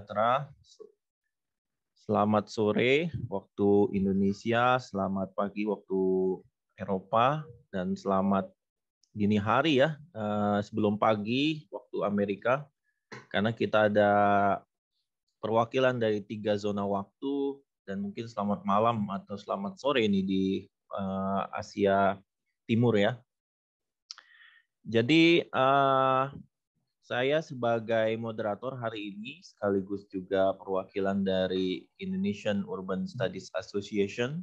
sejahtera. Selamat sore waktu Indonesia, selamat pagi waktu Eropa, dan selamat dini hari ya sebelum pagi waktu Amerika. Karena kita ada perwakilan dari 3 zona waktu, dan mungkin selamat malam atau selamat sore ini di Asia Timur ya. Jadi saya sebagai moderator hari ini sekaligus juga perwakilan dari Indonesian Urban Studies Association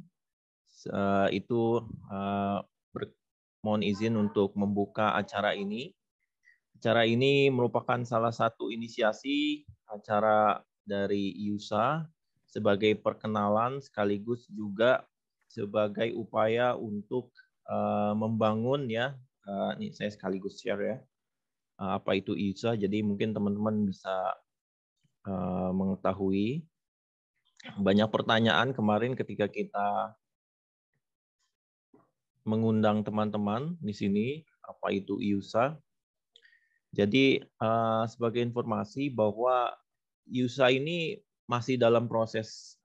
mohon izin untuk membuka acara ini. Acara ini merupakan salah satu inisiasi acara dari IUSA sebagai perkenalan sekaligus juga sebagai upaya untuk membangun ya. Ini saya sekaligus share ya. Apa itu IUSA, jadi mungkin teman-teman bisa mengetahui. Banyak pertanyaan kemarin ketika kita mengundang teman-teman di sini, apa itu IUSA. Jadi sebagai informasi bahwa IUSA ini masih dalam proses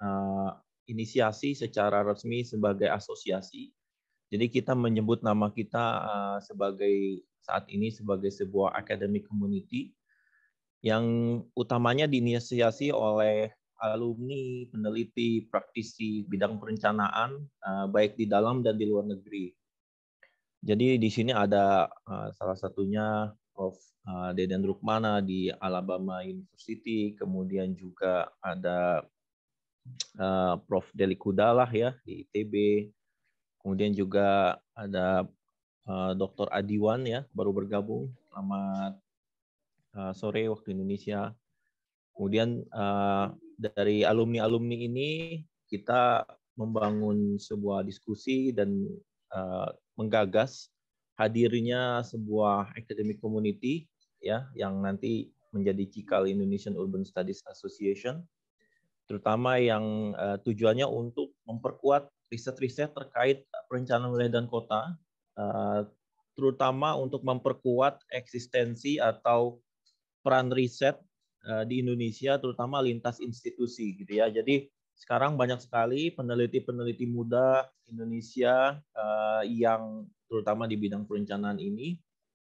inisiasi secara resmi sebagai asosiasi. Jadi kita menyebut nama kita saat ini sebagai sebuah academic community yang utamanya diinisiasi oleh alumni, peneliti, praktisi bidang perencanaan baik di dalam dan di luar negeri. Jadi di sini ada salah satunya Prof. Deden Rukmana di Alabama University, kemudian juga ada Prof. Deli Kudalah ya di ITB, kemudian juga ada Dr. Adiwan ya baru bergabung. Selamat sore waktu Indonesia. Kemudian dari alumni-alumni ini kita membangun sebuah diskusi dan menggagas hadirnya sebuah academic community ya yang nanti menjadi cikal Indonesian Urban Studies Association, terutama yang tujuannya untuk memperkuat riset-riset terkait perencanaan wilayah dan kota, terutama untuk memperkuat eksistensi atau peran riset di Indonesia, terutama lintas institusi gitu ya. Jadi sekarang banyak sekali peneliti-peneliti muda Indonesia yang terutama di bidang perencanaan ini,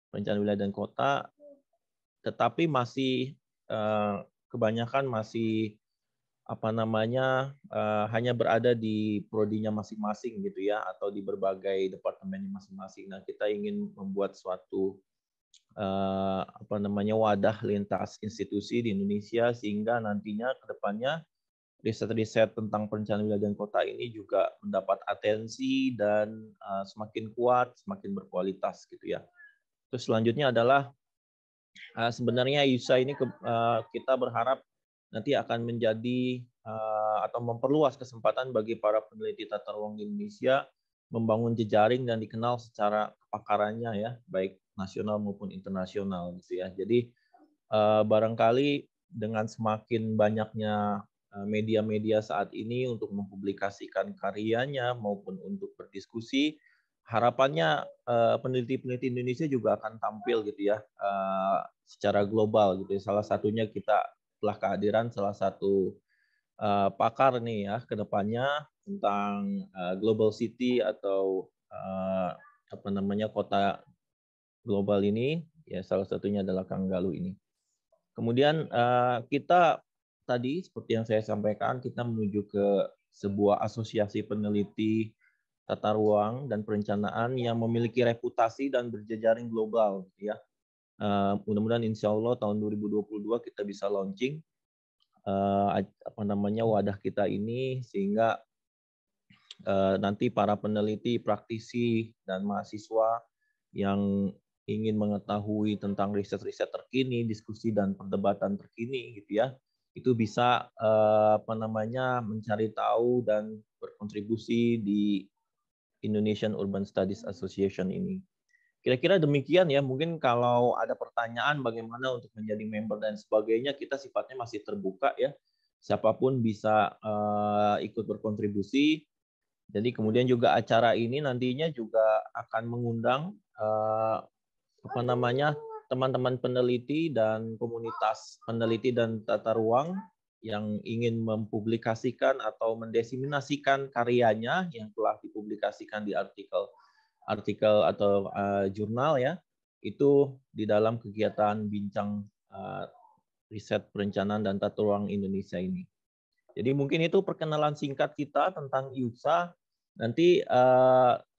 perencanaan wilayah dan kota, tetapi masih kebanyakan masih hanya berada di prodinya masing-masing gitu ya, atau di berbagai departemennya masing-masing. Nah, kita ingin membuat suatu wadah lintas institusi di Indonesia sehingga nantinya ke depannya riset-riset tentang perencanaan wilayah dan kota ini juga mendapat atensi dan semakin kuat, semakin berkualitas gitu ya. Terus selanjutnya adalah sebenarnya IUSA ini kita berharap nanti akan menjadi atau memperluas kesempatan bagi para peneliti tata ruang di Indonesia membangun jejaring dan dikenal secara kepakarannya ya, baik nasional maupun internasional gitu ya. Jadi barangkali dengan semakin banyaknya media-media saat ini untuk mempublikasikan karyanya maupun untuk berdiskusi, harapannya peneliti-peneliti Indonesia juga akan tampil gitu ya secara global gitu ya. Salah satunya kita telah kehadiran salah satu pakar nih ya ke depannya tentang global city atau kota global ini ya, salah satunya adalah Kang Galuh ini. Kemudian kita tadi seperti yang saya sampaikan, kita menuju ke sebuah asosiasi peneliti tata ruang dan perencanaan yang memiliki reputasi dan berjejaring global ya. Mudah-mudahan insya Allah tahun 2022 kita bisa launching wadah kita ini sehingga nanti para peneliti, praktisi dan mahasiswa yang ingin mengetahui tentang riset-riset terkini, diskusi dan perdebatan terkini gitu ya, itu bisa mencari tahu dan berkontribusi di Indonesian Urban Studies Association ini. Kira-kira demikian ya, mungkin kalau ada pertanyaan bagaimana untuk menjadi member dan sebagainya, kita sifatnya masih terbuka ya. Siapapun bisa ikut berkontribusi. Jadi kemudian juga acara ini nantinya juga akan mengundang teman-teman peneliti dan komunitas peneliti dan tata ruang yang ingin mempublikasikan atau mendesiminasikan karyanya yang telah dipublikasikan di artikel atau jurnal ya, itu di dalam kegiatan bincang riset perencanaan dan tata ruang Indonesia ini. Jadi mungkin itu perkenalan singkat kita tentang IUSA. Nanti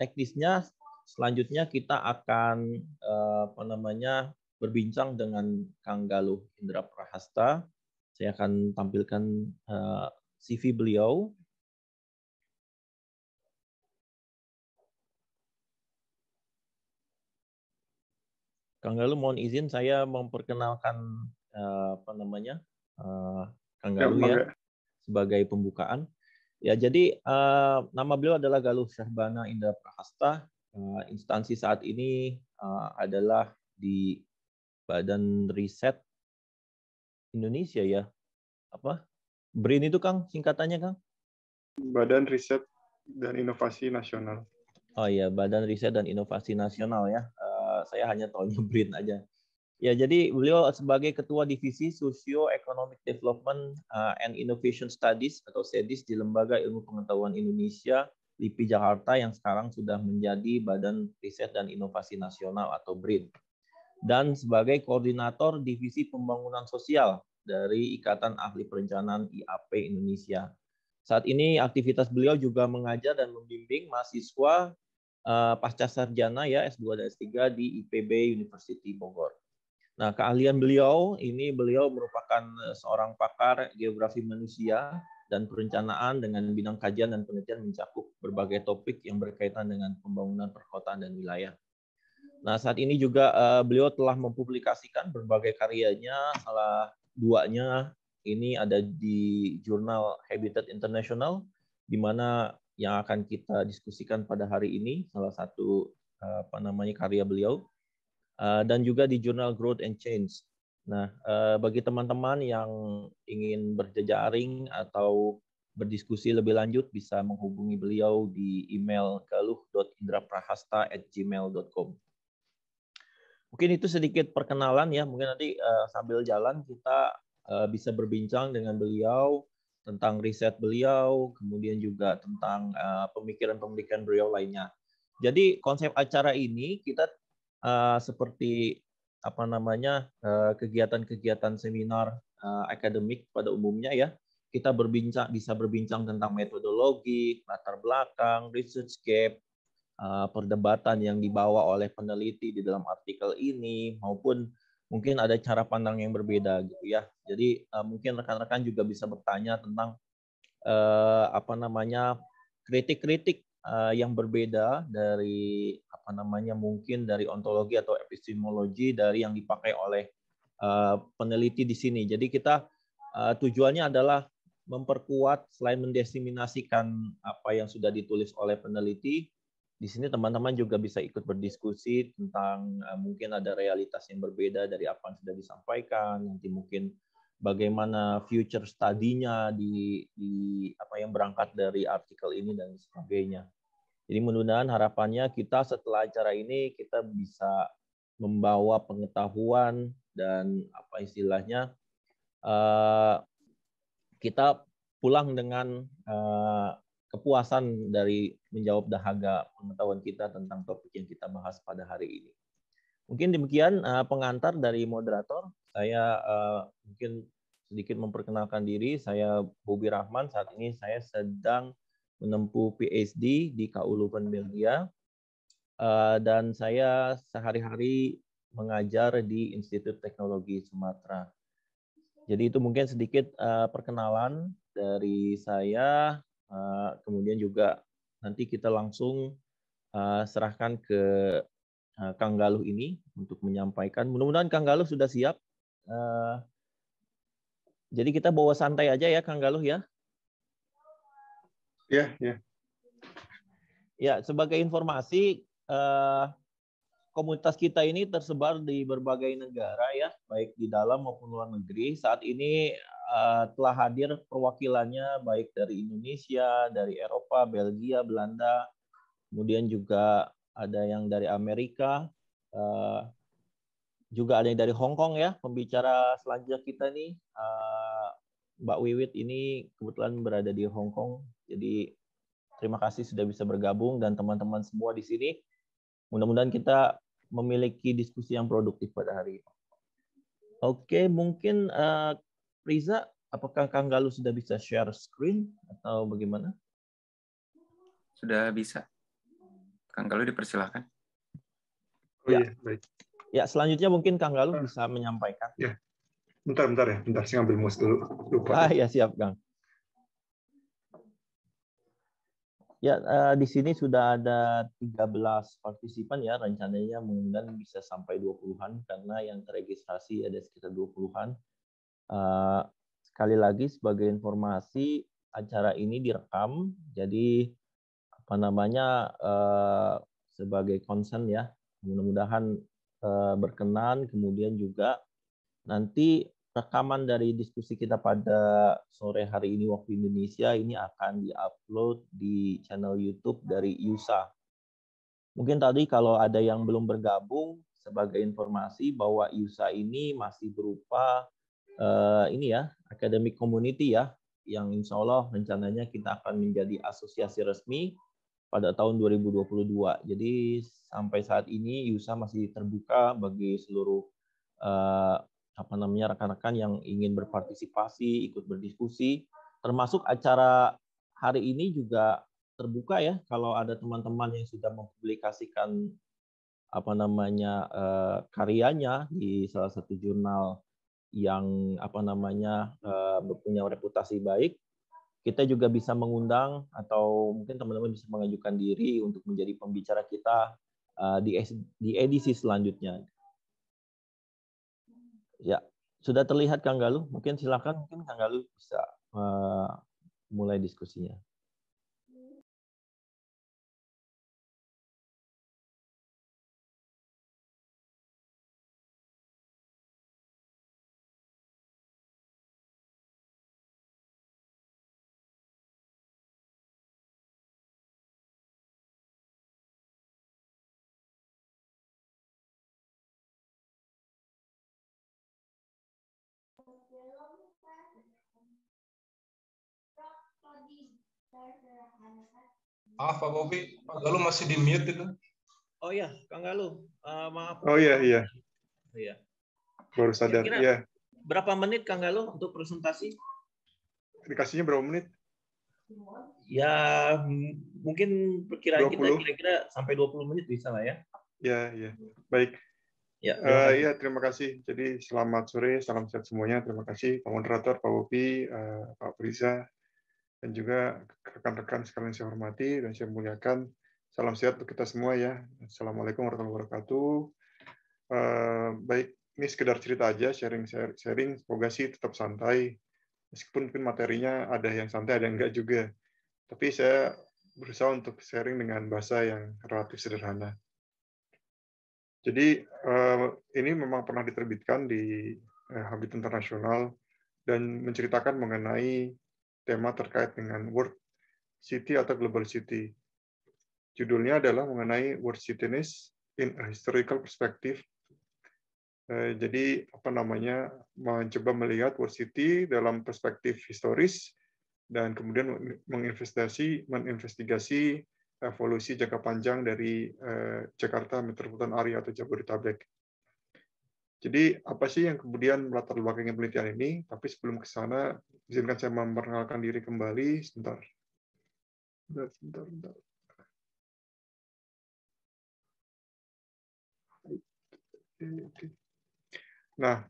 teknisnya selanjutnya kita akan berbincang dengan Kang Galuh Indra Prahasta. Saya akan tampilkan CV beliau. Kang Galuh, mohon izin saya memperkenalkan Kang Galuh ya sebagai pembukaan. Ya, jadi nama beliau adalah Galuh Syahbana Indra Prahasta. Instansi saat ini adalah di Badan Riset Indonesia ya. Apa? BRIN itu Kang, singkatannya Kang? Badan Riset dan Inovasi Nasional. Oh iya, Badan Riset dan Inovasi Nasional ya. Saya hanya tahunya BRIN aja. Ya, jadi beliau sebagai Ketua Divisi Socio-Economic Development and Innovation Studies atau SEDIS di Lembaga Ilmu Pengetahuan Indonesia, LIPI Jakarta yang sekarang sudah menjadi Badan Riset dan Inovasi Nasional atau BRIN. Dan sebagai Koordinator Divisi Pembangunan Sosial dari Ikatan Ahli Perencanaan IAP Indonesia. Saat ini aktivitas beliau juga mengajar dan membimbing mahasiswa pasca sarjana ya S2 dan S3 di IPB University Bogor. Nah, keahlian beliau merupakan seorang pakar geografi manusia dan perencanaan dengan bidang kajian dan penelitian mencakup berbagai topik yang berkaitan dengan pembangunan perkotaan dan wilayah. Nah, saat ini juga beliau telah mempublikasikan berbagai karyanya, salah duanya ini ada di jurnal Habitat International, di mana yang akan kita diskusikan pada hari ini, salah satu karya beliau. Dan juga di jurnal Growth and Change. Nah, bagi teman-teman yang ingin berjejaring atau berdiskusi lebih lanjut bisa menghubungi beliau di email galuh.indraprahasta@gmail.com. Mungkin itu sedikit perkenalan ya. Mungkin nanti sambil jalan kita bisa berbincang dengan beliau tentang riset beliau, kemudian juga tentang pemikiran-pemikiran beliau lainnya. Jadi konsep acara ini kita seperti kegiatan-kegiatan seminar akademik pada umumnya ya, kita bisa berbincang tentang metodologi, latar belakang, research gap, perdebatan yang dibawa oleh peneliti di dalam artikel ini, maupun mungkin ada cara pandang yang berbeda gitu ya. Jadi mungkin rekan-rekan juga bisa bertanya tentang kritik-kritik yang berbeda dari mungkin dari ontologi atau epistemologi dari yang dipakai oleh peneliti di sini. Jadi kita tujuannya adalah memperkuat selain mendesiminasikan apa yang sudah ditulis oleh peneliti. Di sini teman-teman juga bisa ikut berdiskusi tentang mungkin ada realitas yang berbeda dari apa yang sudah disampaikan. Nanti mungkin bagaimana future study-nya di apa yang berangkat dari artikel ini dan sebagainya. Jadi mudah-mudahan harapannya kita setelah acara ini kita bisa membawa pengetahuan dan apa istilahnya kita pulang dengan kepuasan dari menjawab dahaga pengetahuan kita tentang topik yang kita bahas pada hari ini. Mungkin demikian pengantar dari moderator. Saya mungkin sedikit memperkenalkan diri. Saya Bobi Rahman. Saat ini saya sedang menempuh PhD di KU Leuven, Belgia. Dan saya sehari-hari mengajar di Institut Teknologi Sumatera. Jadi itu mungkin sedikit perkenalan dari saya. Kemudian juga nanti kita langsung serahkan ke Kang Galuh ini untuk menyampaikan. Mudah-mudahan Kang Galuh sudah siap. Jadi kita bawa santai aja ya Kang Galuh ya. Ya, ya. Ya, sebagai informasi, komunitas kita ini tersebar di berbagai negara ya, baik di dalam maupun luar negeri. Saat ini telah hadir perwakilannya baik dari Indonesia, dari Eropa, Belgia, Belanda, kemudian juga ada yang dari Amerika, juga ada yang dari Hong Kong ya. Pembicara selanjutnya kita nih Mbak Wiwit ini kebetulan berada di Hong Kong. Jadi terima kasih sudah bisa bergabung dan teman-teman semua di sini. Mudah-mudahan kita memiliki diskusi yang produktif pada hari ini. Oke, mungkin Riza, apakah Kang Galuh sudah bisa share screen atau bagaimana? Sudah bisa. Kang Galuh dipersilakan. Oh iya, baik. Ya, selanjutnya mungkin Kang Galuh bisa menyampaikan. Ya, bentar ya. Bentar, saya ngambil mouse dulu. Lupa. Ya, siap, Kang. Ya, di sini sudah ada 13 partisipan ya, rencananya mengundang bisa sampai 20-an karena yang terregistrasi ada sekitar 20-an. Sekali lagi sebagai informasi, acara ini direkam, jadi sebagai concern ya, mudah-mudahan berkenan. Kemudian juga nanti rekaman dari diskusi kita pada sore hari ini waktu Indonesia ini akan diupload di channel YouTube dari IUSA. Mungkin tadi kalau ada yang belum bergabung, sebagai informasi bahwa IUSA ini masih berupa academic community ya, yang insya Allah rencananya kita akan menjadi asosiasi resmi pada tahun 2022. Jadi sampai saat ini IUSA masih terbuka bagi seluruh rekan-rekan yang ingin berpartisipasi, ikut berdiskusi, termasuk acara hari ini juga terbuka ya. Kalau ada teman-teman yang sudah mempublikasikan karyanya di salah satu jurnal yang punya reputasi baik, kita juga bisa mengundang atau mungkin teman-teman bisa mengajukan diri untuk menjadi pembicara kita di edisi selanjutnya. Ya, sudah terlihat Kang Galuh. Mungkin silakan, mungkin Kang Galuh bisa mulai diskusinya. Maaf Pak Bobi, Pak Galuh masih di mute itu. Oh iya, Kang Galuh, maaf. Oh iya. Iya. Baru sadar. Iya. Berapa menit Kang Galuh untuk presentasi? Dikasihnya berapa menit? Ya, mungkin perkiraan kita kira-kira sampai 20 menit bisa lah ya. Ya. Baik. Ya, terima kasih. Jadi selamat sore, salam sehat semuanya. Terima kasih Pak Moderator, Pak Bobi, Pak Priza, dan juga rekan-rekan sekalian saya hormati dan saya muliakan. Salam sehat untuk kita semua ya. Assalamualaikum warahmatullahi wabarakatuh. Baik, ini sekedar cerita aja, sharing. Semoga sih tetap santai. Meskipun mungkin materinya ada yang santai, ada yang enggak juga. Tapi saya berusaha untuk sharing dengan bahasa yang relatif sederhana. Jadi ini memang pernah diterbitkan di Habitat Internasional dan menceritakan mengenai tema terkait dengan World City atau Global City. Judulnya adalah mengenai World Cityness in a Historical Perspective. Jadi mencoba melihat World City dalam perspektif historis dan kemudian menginvestigasi evolusi jangka panjang dari Jakarta Metropolitan Area atau Jabodetabek. Jadi apa sih yang kemudian melatar belakangi penelitian ini? Tapi sebelum ke sana, izinkan saya memperkenalkan diri kembali. Sebentar. Nah,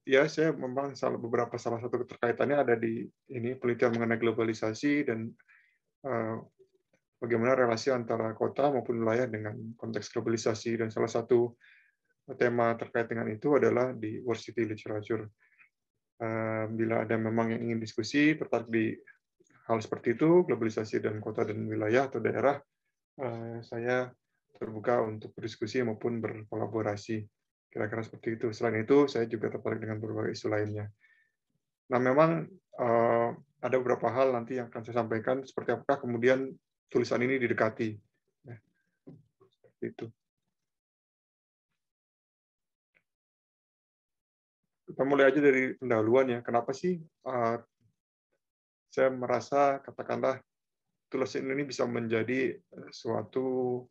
ya saya memang salah satu keterkaitannya ada di ini penelitian mengenai globalisasi dan bagaimana relasi antara kota maupun wilayah dengan konteks globalisasi, dan salah satu tema terkait dengan itu adalah di World City Literature. Bila ada memang yang ingin diskusi tertarik di hal seperti itu, globalisasi dan kota dan wilayah atau daerah, saya terbuka untuk berdiskusi maupun berkolaborasi. Kira-kira seperti itu. Selain itu, saya juga tertarik dengan berbagai isu lainnya. Nah, memang ada beberapa hal nanti yang akan saya sampaikan, seperti apakah kemudian tulisan ini didekati. Seperti itu. kita mulai aja dari pendahuluan ya. Kenapa sih saya merasa katakanlah tulisan ini bisa menjadi suatu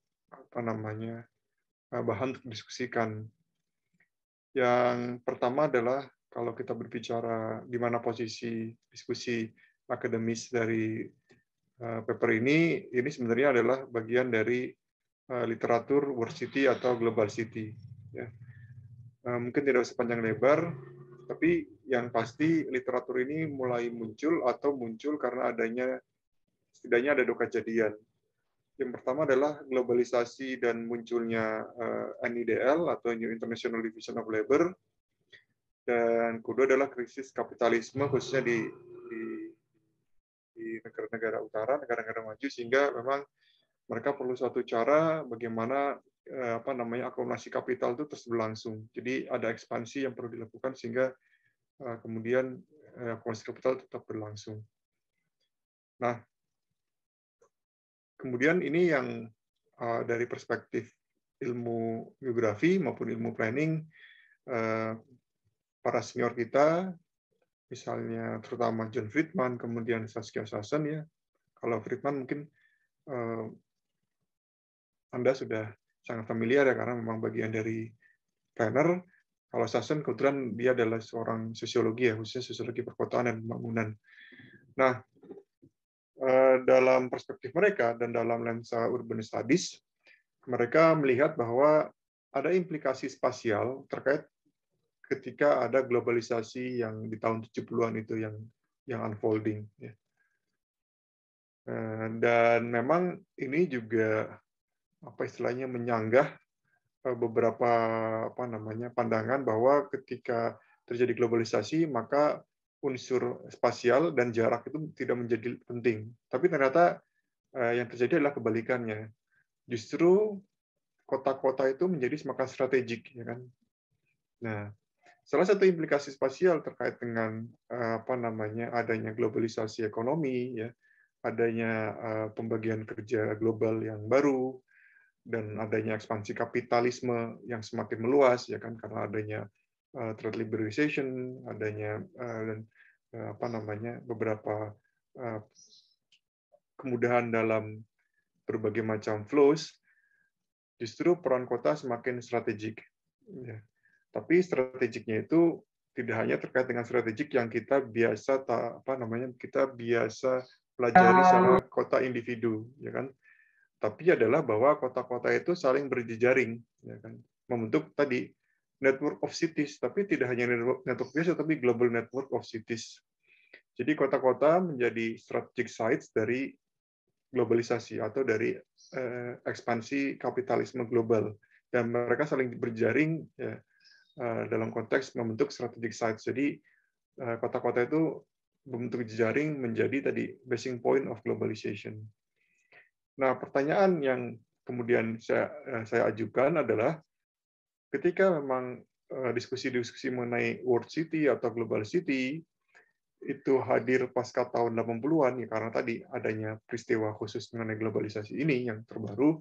bahan untuk diskusikan. Yang pertama adalah kalau kita berbicara di mana posisi diskusi akademis dari paper ini sebenarnya adalah bagian dari literatur World City atau Global City. Ya. Mungkin tidak sepanjang lebar, tapi yang pasti literatur ini mulai muncul karena setidaknya ada 2 kejadian. Yang pertama adalah globalisasi dan munculnya NIDL atau New International Division of Labor, dan kedua adalah krisis kapitalisme khususnya di negara-negara utara, negara-negara maju, sehingga memang mereka perlu suatu cara bagaimana akumulasi kapital itu terus berlangsung. Jadi ada ekspansi yang perlu dilakukan sehingga kemudian akumulasi kapital tetap berlangsung. Nah, kemudian ini yang dari perspektif ilmu geografi maupun ilmu planning, para senior kita, misalnya terutama John Friedman, kemudian Saskia Sassen ya. Kalau Friedman mungkin Anda sudah sangat familiar ya, karena memang bagian dari planner. Kalau Sassen kebetulan dia adalah seorang sosiologi ya, khususnya sosiologi perkotaan dan pembangunan. Nah, dalam perspektif mereka dan dalam lensa urban studies, mereka melihat bahwa ada implikasi spasial terkait ketika ada globalisasi yang di tahun 70-an itu yang unfolding. Dan memang ini juga istilahnya menyanggah beberapa pandangan bahwa ketika terjadi globalisasi maka unsur spasial dan jarak itu tidak menjadi penting. Tapi ternyata yang terjadi adalah kebalikannya. Justru kota-kota itu menjadi semakin strategik, ya kan? Nah, salah satu implikasi spasial terkait dengan adanya globalisasi ekonomi, ya, adanya pembagian kerja global yang baru, dan adanya ekspansi kapitalisme yang semakin meluas, ya kan, karena adanya trade liberalization, adanya beberapa kemudahan dalam berbagai macam flows, justru peran kota semakin strategik. Ya. Tapi strategiknya itu tidak hanya terkait dengan strategik yang kita biasa pelajari secara kota individu, ya kan? Tapi adalah bahwa kota-kota itu saling berjejaring, ya kan? Membentuk tadi network of cities, tapi tidak hanya network biasa, tapi global network of cities. Jadi kota-kota menjadi strategic sites dari globalisasi atau dari ekspansi kapitalisme global, dan mereka saling berjaring ya, dalam konteks membentuk strategic sites. Jadi kota-kota itu membentuk jejaring menjadi tadi basing point of globalization. Nah, pertanyaan yang kemudian saya ajukan adalah ketika memang diskusi-diskusi mengenai World City atau Global City itu hadir pasca tahun 80-an, ya, karena tadi adanya peristiwa khusus mengenai globalisasi ini yang terbaru,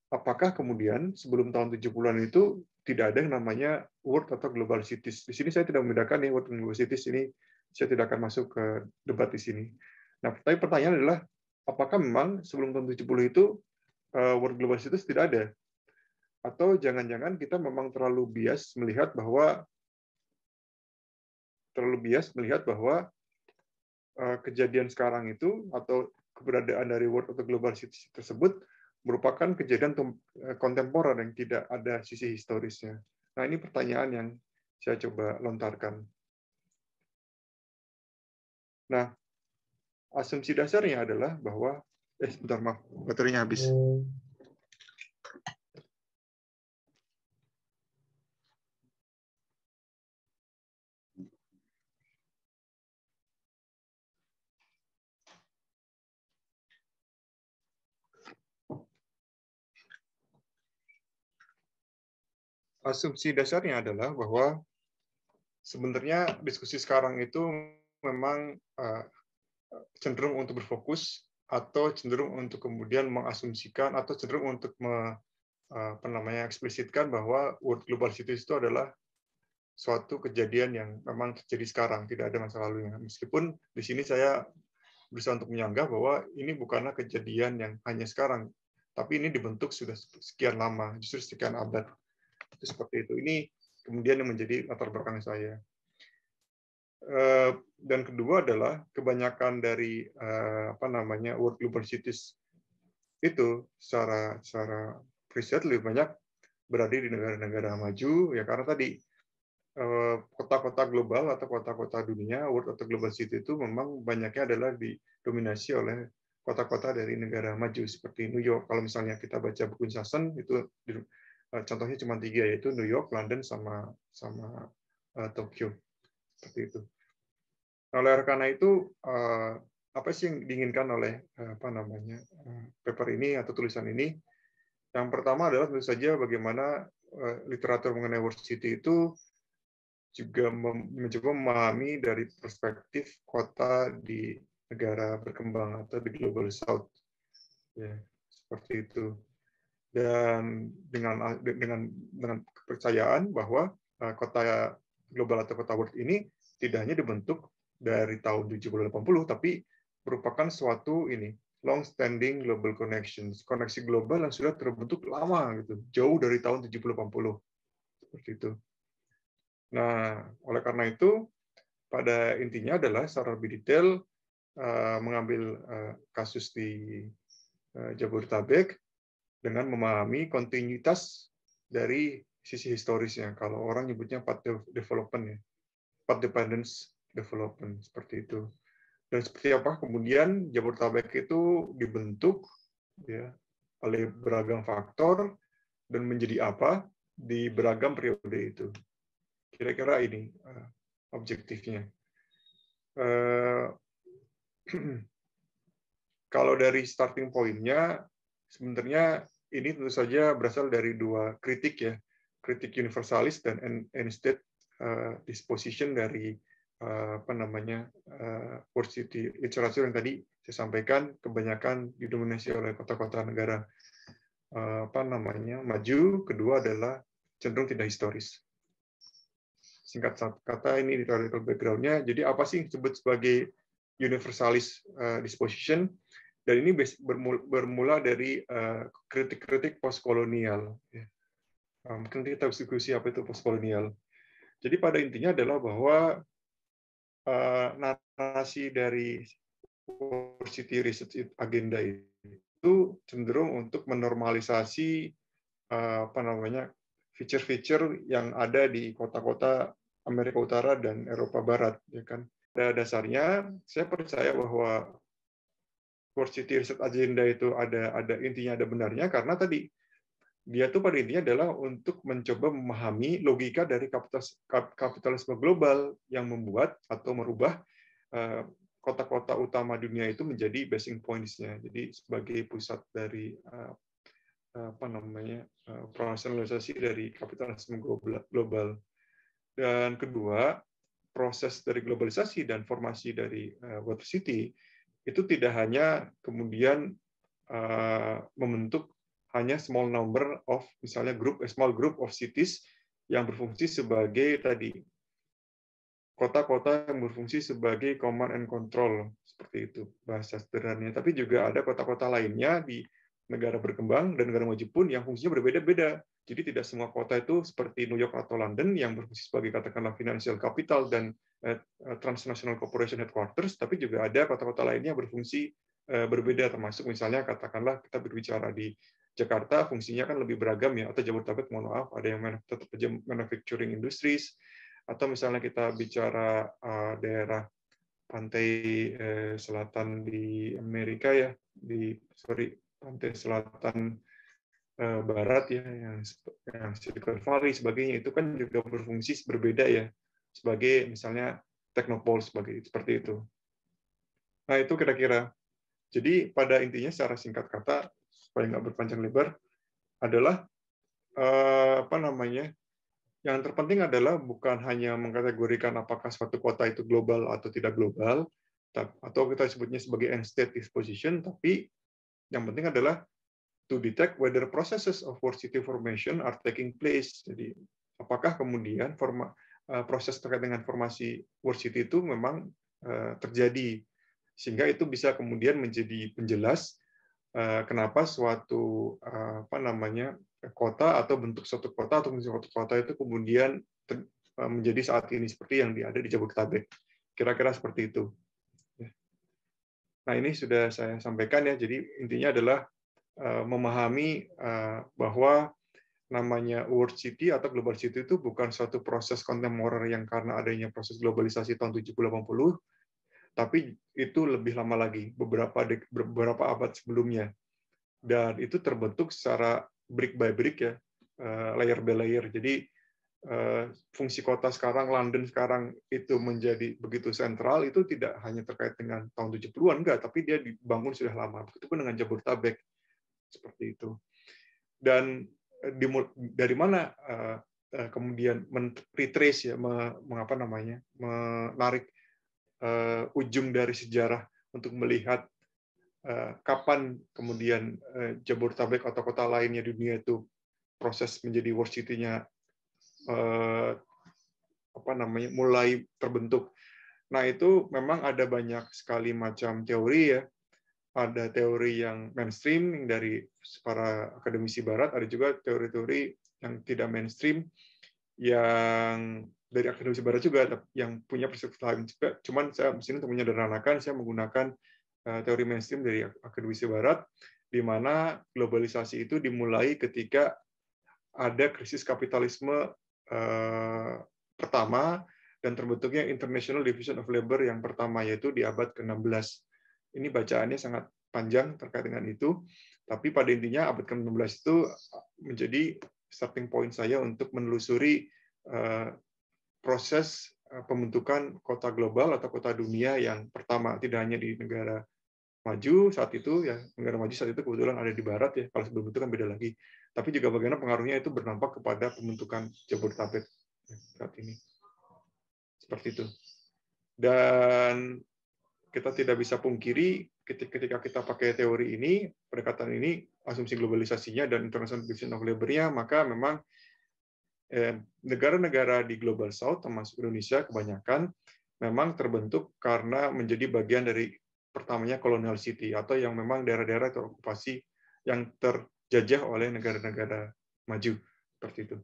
apakah kemudian sebelum tahun 70-an itu tidak ada yang namanya World atau Global Cities? Di sini saya tidak membedakan nih World dan Global Cities, ini saya tidak akan masuk ke debat di sini. Nah, tapi pertanyaan adalah, apakah memang sebelum tahun 70 itu World Global Cities tidak ada? Atau jangan-jangan kita memang terlalu bias melihat bahwa kejadian sekarang itu atau keberadaan dari World atau Global Cities tersebut merupakan kejadian kontemporer yang tidak ada sisi historisnya. Nah, ini pertanyaan yang saya coba lontarkan. Nah, asumsi dasarnya adalah bahwa sebentar, maaf, baterainya habis. Asumsi dasarnya adalah bahwa sebenarnya diskusi sekarang itu memang cenderung untuk berfokus atau cenderung untuk kemudian mengasumsikan atau cenderung untuk eksplisitkan bahwa World Global Cities itu adalah suatu kejadian yang memang terjadi sekarang, tidak ada masa lalunya. Meskipun di sini saya berusaha untuk menyanggah bahwa ini bukanlah kejadian yang hanya sekarang, tapi ini dibentuk sudah sekian lama, justru sekian abad. Itu seperti itu. Ini kemudian yang menjadi latar belakang saya. Dan kedua adalah kebanyakan dari World Global Cities itu secara riset lebih banyak berada di negara-negara maju, ya karena tadi kota-kota global atau kota-kota dunia, world atau global city itu memang banyaknya adalah didominasi oleh kota-kota dari negara maju seperti New York. Kalau misalnya kita baca buku Sassen itu contohnya cuma 3, yaitu New York, London, sama Tokyo. Seperti itu. Nah, oleh karena itu apa sih yang diinginkan oleh paper ini atau tulisan ini? Yang pertama adalah tentu saja bagaimana literatur mengenai world city itu juga mencoba memahami dari perspektif kota di negara berkembang atau di global south, ya seperti itu. Dan dengan kepercayaan bahwa kota global atau kota world ini tidak hanya dibentuk dari tahun 70-80, tapi merupakan suatu long standing global connections, koneksi global yang sudah terbentuk lama gitu, jauh dari tahun 70-80 seperti itu. Nah, oleh karena itu, pada intinya adalah secara lebih detail mengambil kasus di Jabodetabek dengan memahami kontinuitas dari sisi historisnya. Kalau orang nyebutnya path development, ya, path dependence development seperti itu. Dan seperti apa kemudian Jabodetabek itu dibentuk ya oleh beragam faktor dan menjadi apa di beragam periode itu. Kira-kira ini objektifnya. Kalau dari starting point-nya, sebenarnya ini tentu saja berasal dari 2 kritik ya, kritik universalis dan end-state disposition dari world city literature yang tadi saya sampaikan, kebanyakan didominasi oleh kota-kota negara maju. Kedua adalah cenderung tidak historis. Singkat kata ini historical background-nya. Jadi apa sih yang disebut sebagai universalis disposition? Dan ini bermula dari kritik-kritik postkolonial. Mungkin kita diskusi apa itu postkolonial. Jadi pada intinya adalah bahwa narasi dari World City Research Agenda itu cenderung untuk menormalisasi feature-feature yang ada di kota-kota Amerika Utara dan Eropa Barat, ya kan. Pada dasarnya, saya percaya bahwa World City Research Agenda itu ada intinya, ada benarnya, karena tadi dia tuh pada intinya adalah untuk mencoba memahami logika dari kapitalisme global yang membuat atau merubah kota-kota utama dunia itu menjadi basing points-nya. Jadi sebagai pusat dari operasionalisasi dari kapitalisme global. Dan kedua, proses dari globalisasi dan formasi dari World City itu tidak hanya kemudian membentuk hanya small number of, misalnya small group of cities yang berfungsi sebagai tadi kota-kota yang berfungsi sebagai command and control, seperti itu bahasa sederhananya. Tapi juga ada kota-kota lainnya di negara berkembang dan negara maju pun yang fungsinya berbeda-beda. Jadi tidak semua kota itu seperti New York atau London yang berfungsi sebagai katakanlah financial capital dan transnational corporation headquarters, tapi juga ada kota-kota lainnya yang berfungsi berbeda, termasuk misalnya katakanlah kita berbicara di Jakarta, fungsinya kan lebih beragam ya, atau Jabodetabek, mohon maaf, ada yang tetap manufacturing industries, atau misalnya kita bicara daerah pantai selatan di Amerika ya, pantai selatan barat ya, yang Silicon Valley sebagainya, itu kan juga berfungsi berbeda ya, sebagai misalnya teknopol seperti itu. Nah itu kira-kira. Jadi pada intinya secara singkat kata, supaya nggak berpanjang lebar, adalah yang terpenting adalah bukan hanya mengkategorikan apakah suatu kota itu global atau tidak global, atau kita sebutnya sebagai end-state disposition, tapi yang penting adalah to detect whether processes of world city formation are taking place. Jadi apakah kemudian proses terkait dengan formasi World City itu memang terjadi, sehingga itu bisa kemudian menjadi penjelas kenapa suatu kota atau bentuk suatu kota atau fungsi suatu kota itu kemudian menjadi saat ini seperti yang ada di Jabodetabek. Kira-kira seperti itu. Nah, ini sudah saya sampaikan ya. Jadi intinya adalah memahami bahwa namanya World City atau Global City itu bukan suatu proses kontemporer yang karena adanya proses globalisasi tahun 70-80, tapi itu lebih lama lagi, beberapa abad sebelumnya. Dan itu terbentuk secara brick by brick ya, layer by layer. Jadi fungsi kota sekarang, London sekarang itu menjadi begitu sentral, itu tidak hanya terkait dengan tahun 70-an, enggak, tapi dia dibangun sudah lama. Begitupun dengan Jabodetabek, seperti itu. Dan dari mana kemudian retrace ya, menarik ujung dari sejarah untuk melihat kapan kemudian Jabodetabek atau kota lainnya di dunia itu proses menjadi World City-nya mulai terbentuk. Nah, itu memang ada banyak sekali macam teori ya. Ada teori yang mainstream dari para akademisi barat, ada juga teori-teori yang tidak mainstream yang dari akademisi barat juga yang punya perspektif lain juga. Cuman saya di sini untuk menyederhanakan, saya menggunakan teori mainstream dari akademisi barat, di mana globalisasi itu dimulai ketika ada krisis kapitalisme pertama dan terbentuknya International Division of Labor yang pertama, yaitu di abad ke-16. Ini bacaannya sangat panjang terkait dengan itu, tapi pada intinya abad ke-16 itu menjadi starting point saya untuk menelusuri proses pembentukan kota global atau kota dunia yang pertama, tidak hanya di negara maju saat itu ya, negara maju saat itu kebetulan ada di barat ya, kalau sebelum itu kan beda lagi, tapi juga bagaimana pengaruhnya itu berdampak kepada pembentukan Jabodetabek saat ini, seperti itu. Dan kita tidak bisa pungkiri ketika kita pakai teori ini, pendekatan ini, asumsi globalisasinya dan International Division of Labor-nya, maka memang negara-negara di Global South, termasuk Indonesia kebanyakan, memang terbentuk karena menjadi bagian dari pertamanya colonial city, atau yang memang daerah-daerah terokupasi yang terjajah oleh negara-negara maju, seperti itu.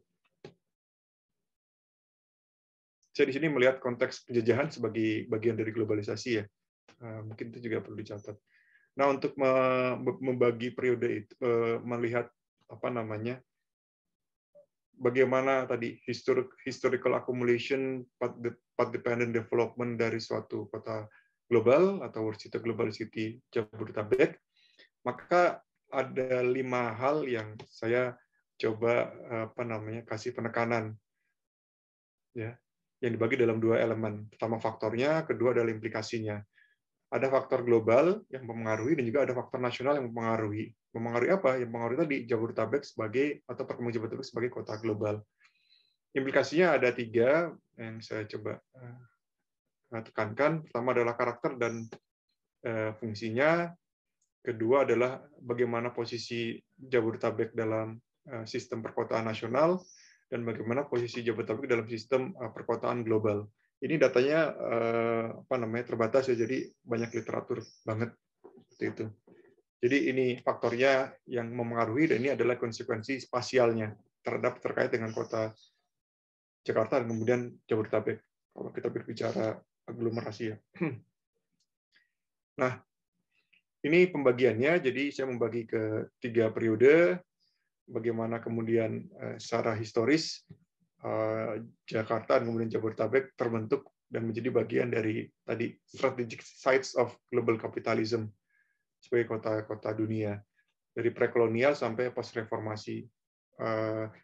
Saya di sini melihat konteks penjajahan sebagai bagian dari globalisasi ya. Mungkin itu juga perlu dicatat. Nah, untuk membagi periode itu, melihat bagaimana tadi historical accumulation path dependent development dari suatu kota global atau World City Global City Jabodetabek, maka ada 5 hal yang saya coba kasih penekanan ya, yang dibagi dalam 2 elemen. Pertama faktornya, kedua adalah implikasinya. Ada faktor global yang mempengaruhi dan juga ada faktor nasional yang mempengaruhi. Mempengaruhi apa? Yang mempengaruhi tadi Jabodetabek sebagai, atau perkembangan Jabodetabek sebagai kota global. Implikasinya ada 3 yang saya coba tekankan. Pertama adalah karakter dan fungsinya. Kedua adalah bagaimana posisi Jabodetabek dalam sistem perkotaan nasional dan bagaimana posisi Jabodetabek dalam sistem perkotaan global. Ini datanya terbatas ya, jadi banyak literatur banget seperti itu. Jadi ini faktornya yang mempengaruhi, dan ini adalah konsekuensi spasialnya terkait dengan kota Jakarta dan kemudian Jabodetabek kalau kita berbicara aglomerasi ya. Nah, ini pembagiannya. Jadi saya membagi ke 3 periode. Bagaimana kemudian secara historis Jakarta dan kemudian Jabodetabek terbentuk dan menjadi bagian dari tadi strategic sites of global capitalism sebagai kota-kota dunia dari prekolonial sampai pas reformasi.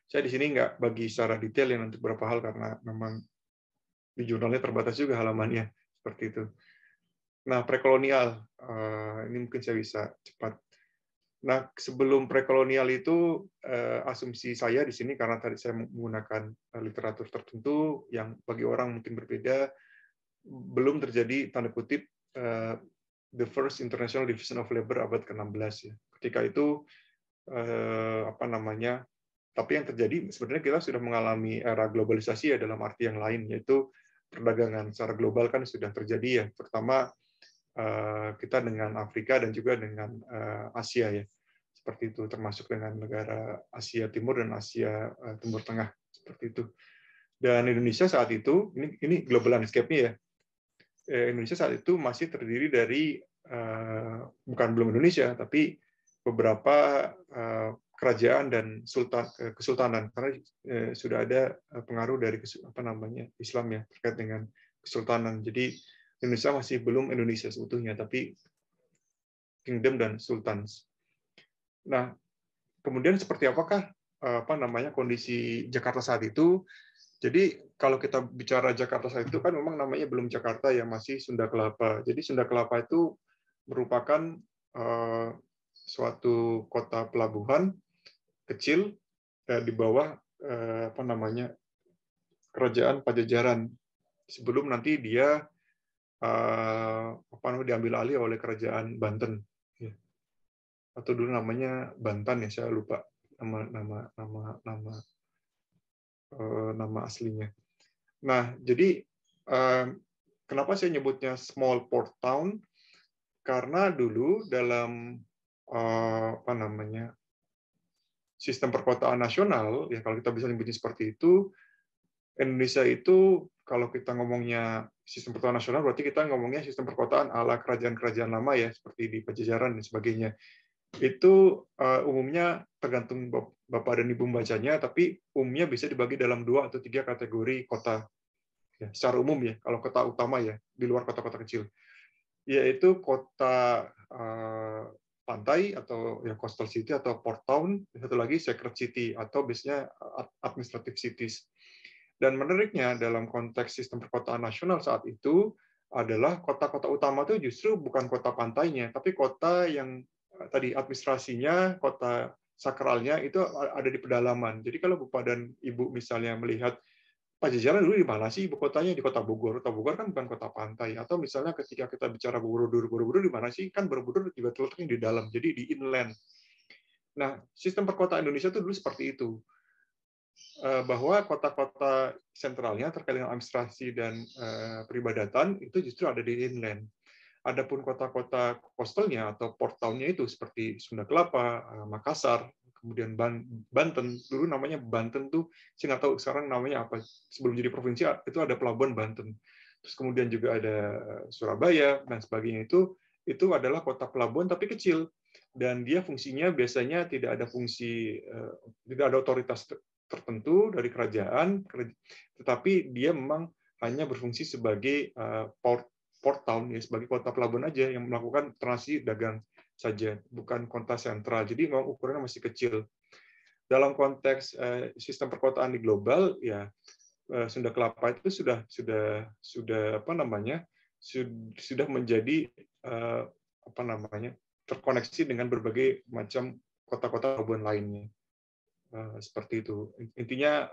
Saya di sini nggak bagi secara detail yang untuk beberapa hal karena memang di jurnalnya terbatas juga halamannya seperti itu. Nah, prekolonial ini mungkin saya bisa cepat. Nah, sebelum prekolonial itu asumsi saya di sini karena tadi saya menggunakan literatur tertentu yang bagi orang mungkin berbeda, belum terjadi tanda kutip the first International Division of Labor abad ke-16 ya. Ketika itu Tapi yang terjadi sebenarnya kita sudah mengalami era globalisasi ya dalam arti yang lain, yaitu perdagangan secara global kan sudah terjadi ya, terutama kita dengan Afrika dan juga dengan Asia ya, seperti itu, termasuk dengan negara Asia Timur dan Asia Timur Tengah seperti itu. Dan Indonesia saat itu, ini global landscape-nya ya, Indonesia saat itu masih terdiri dari bukan belum Indonesia, tapi beberapa kerajaan dan kesultanan, karena sudah ada pengaruh dari Islam ya terkait dengan kesultanan. Jadi Indonesia masih belum Indonesia seutuhnya, tapi kingdom dan sultans. Nah, kemudian seperti apakah kondisi Jakarta saat itu? Jadi kalau kita bicara Jakarta saat itu kan memang namanya belum Jakarta ya, masih Sunda Kelapa. Jadi Sunda Kelapa itu merupakan suatu kota pelabuhan kecil di bawah kerajaan Pajajaran sebelum nanti dia diambil alih oleh kerajaan Banten, atau dulu namanya Bantan ya, saya lupa nama aslinya. Nah, jadi kenapa saya nyebutnya small port town? Karena dulu dalam sistem perkotaan nasional, ya kalau kita bisa nyebutnya seperti itu, Indonesia itu kalau kita ngomongnya sistem perkotaan nasional, berarti kita ngomongnya sistem perkotaan ala kerajaan-kerajaan lama ya, seperti di Pajajaran dan sebagainya. Itu umumnya tergantung Bapak dan Ibu membacanya, tapi umumnya bisa dibagi dalam 2 atau 3 kategori kota. Ya, secara umum ya, kalau kota utama ya, di luar kota-kota kecil. Yaitu kota pantai atau ya coastal city atau port town, satu lagi sacred city atau biasanya administrative cities. Dan menariknya dalam konteks sistem perkotaan nasional saat itu adalah kota-kota utama itu justru bukan kota pantainya, tapi kota yang tadi administrasinya, kota sakralnya itu ada di pedalaman. Jadi kalau Bapak dan Ibu misalnya melihat Pajajaran dulu di mana sih ibu kotanya? Di Kota Bogor. Kota Bogor kan bukan kota pantai. Atau misalnya ketika kita bicara Borobudur di mana sih? Kan Borobudur juga terletaknya di dalam, jadi di inland. Nah, sistem perkotaan Indonesia itu dulu seperti itu. Bahwa kota-kota sentralnya terkait dengan administrasi dan peribadatan itu justru ada di inland. Adapun kota-kota coastalnya atau port town-nya itu seperti Sunda Kelapa, Makassar, kemudian Banten, dulu namanya Banten tuh, saya nggak tahu sekarang namanya apa, sebelum jadi provinsi itu ada pelabuhan Banten. Terus kemudian juga ada Surabaya dan sebagainya, itu adalah kota pelabuhan tapi kecil, dan dia fungsinya biasanya tidak ada tidak ada otoritas tertentu dari kerajaan, tetapi dia memang hanya berfungsi sebagai port town ya, sebagai kota pelabuhan aja yang melakukan transaksi dagang saja, bukan kota sentral. Jadi memang ukurannya masih kecil. Dalam konteks sistem perkotaan di global ya, Sunda Kelapa itu sudah menjadi terkoneksi dengan berbagai macam kota-kota pelabuhan lainnya. Seperti itu. Intinya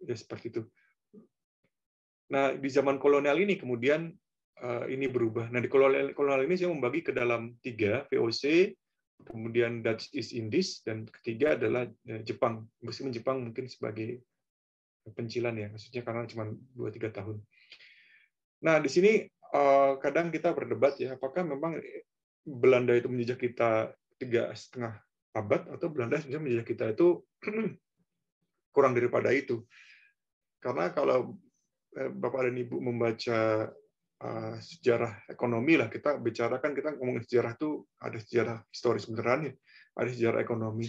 ya seperti itu. Nah, di zaman kolonial ini kemudian ini berubah. Nah, di kolonial ini saya membagi ke dalam 3, VOC, kemudian Dutch East Indies, dan ketiga adalah Jepang. Meskipun Jepang mungkin sebagai pencilan ya, maksudnya karena cuma 2-3 tahun. Nah, di sini kadang kita berdebat ya, apakah memang Belanda itu menjajah kita 3,5 abad, atau Belanda sebenarnya menjajah kita itu kurang daripada itu. Karena kalau Bapak dan Ibu membaca sejarah ekonomi lah, kita ngomongin sejarah itu ada sejarah historis beneran ya, ada sejarah ekonomi.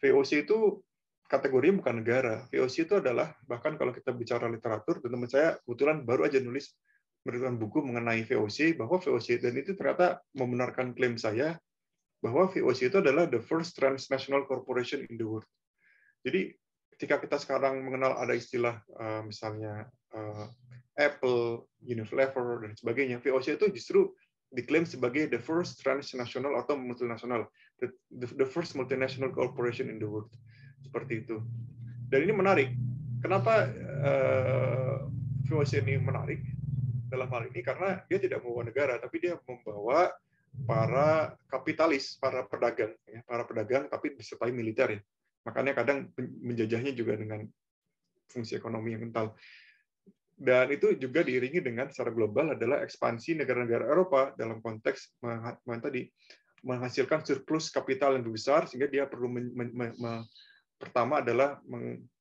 VOC itu kategorinya bukan negara. VOC itu adalah, bahkan kalau kita bicara literatur, teman saya kebetulan baru aja nulis buku mengenai VOC, bahwa VOC, dan itu ternyata membenarkan klaim saya bahwa VOC itu adalah the first transnational corporation in the world. Jadi ketika kita sekarang mengenal ada istilah misalnya Apple, Unilever, dan sebagainya, VOC itu justru diklaim sebagai the first transnational atau multinational, the first multinational corporation in the world. Seperti itu. Dan ini menarik. Kenapa VOC ini menarik dalam hal ini? Karena dia tidak membawa negara, tapi dia membawa para kapitalis, para pedagang, tapi disertai militer ya. Makanya kadang menjajahnya juga dengan fungsi ekonomi yang kental. Dan itu juga diiringi dengan secara global adalah ekspansi negara-negara Eropa dalam konteks menghasilkan surplus kapital yang lebih besar, sehingga dia perlu pertama adalah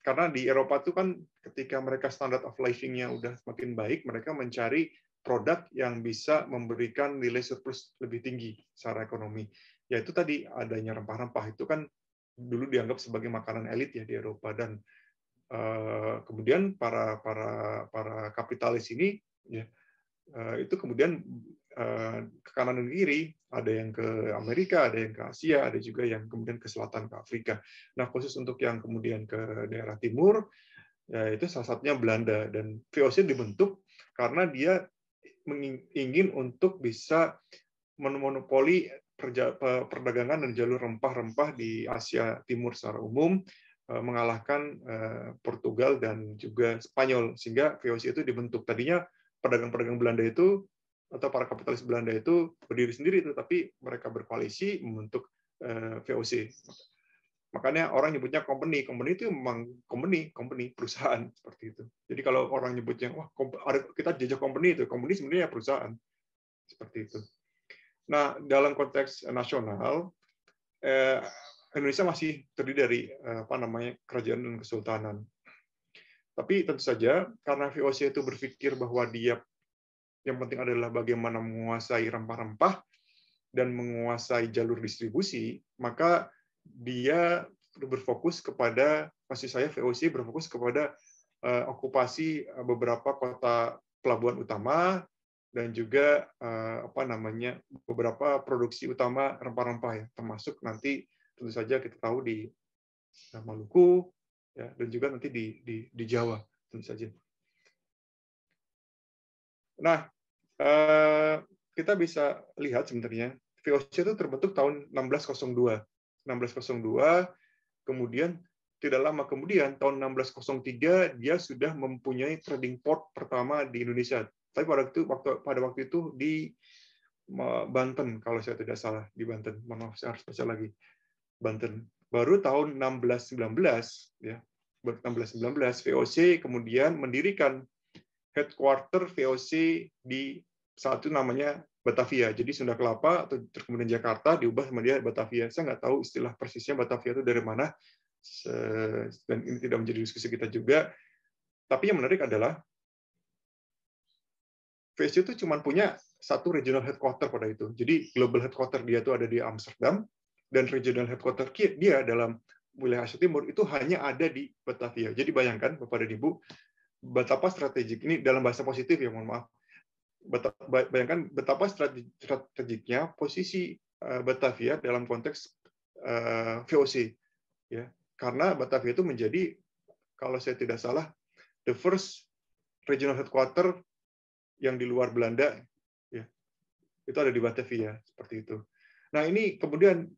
karena di Eropa itu kan ketika mereka standard of living-nya udah semakin baik, mereka mencari produk yang bisa memberikan nilai surplus lebih tinggi secara ekonomi. Yaitu tadi adanya rempah-rempah itu kan dulu dianggap sebagai makanan elit ya di Eropa, dan kemudian para kapitalis ini ya, itu kemudian ke kanan dan kiri, ada yang ke Amerika, ada yang ke Asia, ada juga yang kemudian ke selatan, ke Afrika. Nah, khusus untuk yang kemudian ke daerah timur, ya itu salah satunya Belanda, dan VOC dibentuk karena dia ingin untuk bisa memonopoli perdagangan dan jalur rempah-rempah di Asia Timur secara umum, mengalahkan Portugal dan juga Spanyol, sehingga VOC itu dibentuk. Tadinya pedagang-pedagang Belanda itu atau para kapitalis Belanda itu berdiri sendiri itu, tapi mereka berkoalisi membentuk VOC. Makanya orang nyebutnya company itu memang company perusahaan seperti itu. Jadi kalau orang nyebutnya wah kita jajah company sebenarnya perusahaan seperti itu. Nah, dalam konteks nasional, Indonesia masih terdiri dari kerajaan dan kesultanan. Tapi tentu saja karena VOC itu berpikir bahwa dia yang penting adalah bagaimana menguasai rempah-rempah dan menguasai jalur distribusi, maka dia berfokus kepada, maksud saya VOC berfokus kepada okupasi beberapa kota pelabuhan utama dan juga beberapa produksi utama rempah-rempah ya, termasuk nanti tentu saja kita tahu di Maluku ya, dan juga nanti di Jawa tentu saja. Nah, kita bisa lihat sebenarnya VOC itu terbentuk tahun 1602. Kemudian tidak lama kemudian tahun 1603 dia sudah mempunyai trading port pertama di Indonesia. Tapi pada waktu itu di Banten kalau saya tidak salah, di Banten. Maaf, saya harus baca lagi. Banten. Baru tahun 1619 ya. 1619 VOC kemudian mendirikan headquarter VOC di satu namanya Batavia. Jadi Sunda Kelapa atau kemudian Jakarta diubah menjadi Batavia. Saya nggak tahu istilah persisnya Batavia itu dari mana, dan ini tidak menjadi diskusi kita juga. Tapi yang menarik adalah VOC itu cuma punya satu regional headquarter pada itu. Jadi global headquarter dia itu ada di Amsterdam, dan regional headquarter dia dalam wilayah Asia Timur itu hanya ada di Batavia. Jadi bayangkan Bapak dan Ibu, betapa strategik ini dalam bahasa positif ya, mohon maaf. Bayangkan betapa strategiknya posisi Batavia dalam konteks VOC ya. Karena Batavia itu menjadi, kalau saya tidak salah, the first regional headquarter yang di luar Belanda ya. Itu ada di Batavia seperti itu. Nah, ini kemudian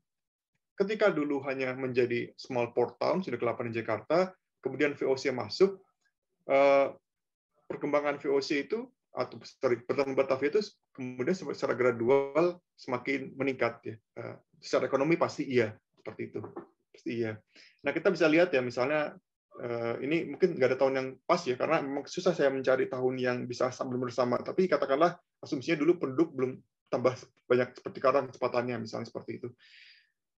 ketika dulu hanya menjadi small port town, Sunda Kelapa dan Jakarta, kemudian VOC masuk, perkembangan VOC itu atau pertemuan Batavia itu kemudian secara gradual semakin meningkat ya. Secara ekonomi pasti iya, seperti itu. Pasti iya. Nah, kita bisa lihat ya, misalnya ini mungkin nggak ada tahun yang pas ya, karena memang susah saya mencari tahun yang bisa bersama. Tapi katakanlah asumsinya dulu penduduk belum tambah banyak seperti sekarang kecepatannya, misalnya seperti itu.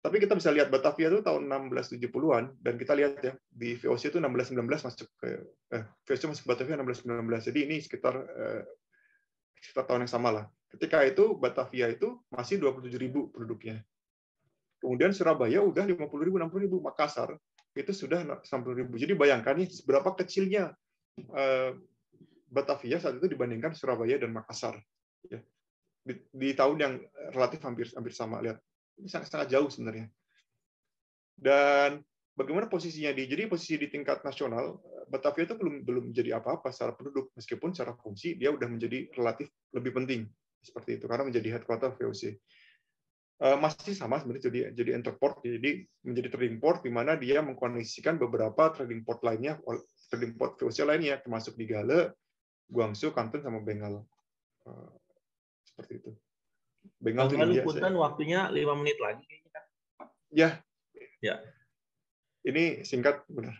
Tapi kita bisa lihat Batavia itu tahun 1670-an, dan kita lihat ya di VOC itu 1619 masuk ke VOC masuk Batavia 1619. Jadi ini sekitar tahun yang sama lah. Ketika itu Batavia itu masih 27.000 penduduknya. Kemudian Surabaya udah 50.000, 60.000, Makassar itu sudah 60.000. Jadi bayangkan nih seberapa kecilnya Batavia saat itu dibandingkan Surabaya dan Makassar. Ya. Di tahun yang relatif hampir sama, lihat. Ini sangat jauh sebenarnya. Dan bagaimana posisinya jadi posisi di tingkat nasional, Batavia itu belum menjadi apa-apa secara penduduk, meskipun secara fungsi dia udah menjadi relatif lebih penting seperti itu karena menjadi headquarter VOC. Masih sama sebenarnya jadi interport, jadi menjadi trading port di mana dia mengkoneksikan beberapa trading port lainnya, trading port VOC lainnya termasuk di Gale, Guangzhou, Kanton sama Bengal. Seperti itu. Bengal itu India. Punten waktunya 5 menit lagi kayaknya kan. Ya. Ya. Ini singkat, benar.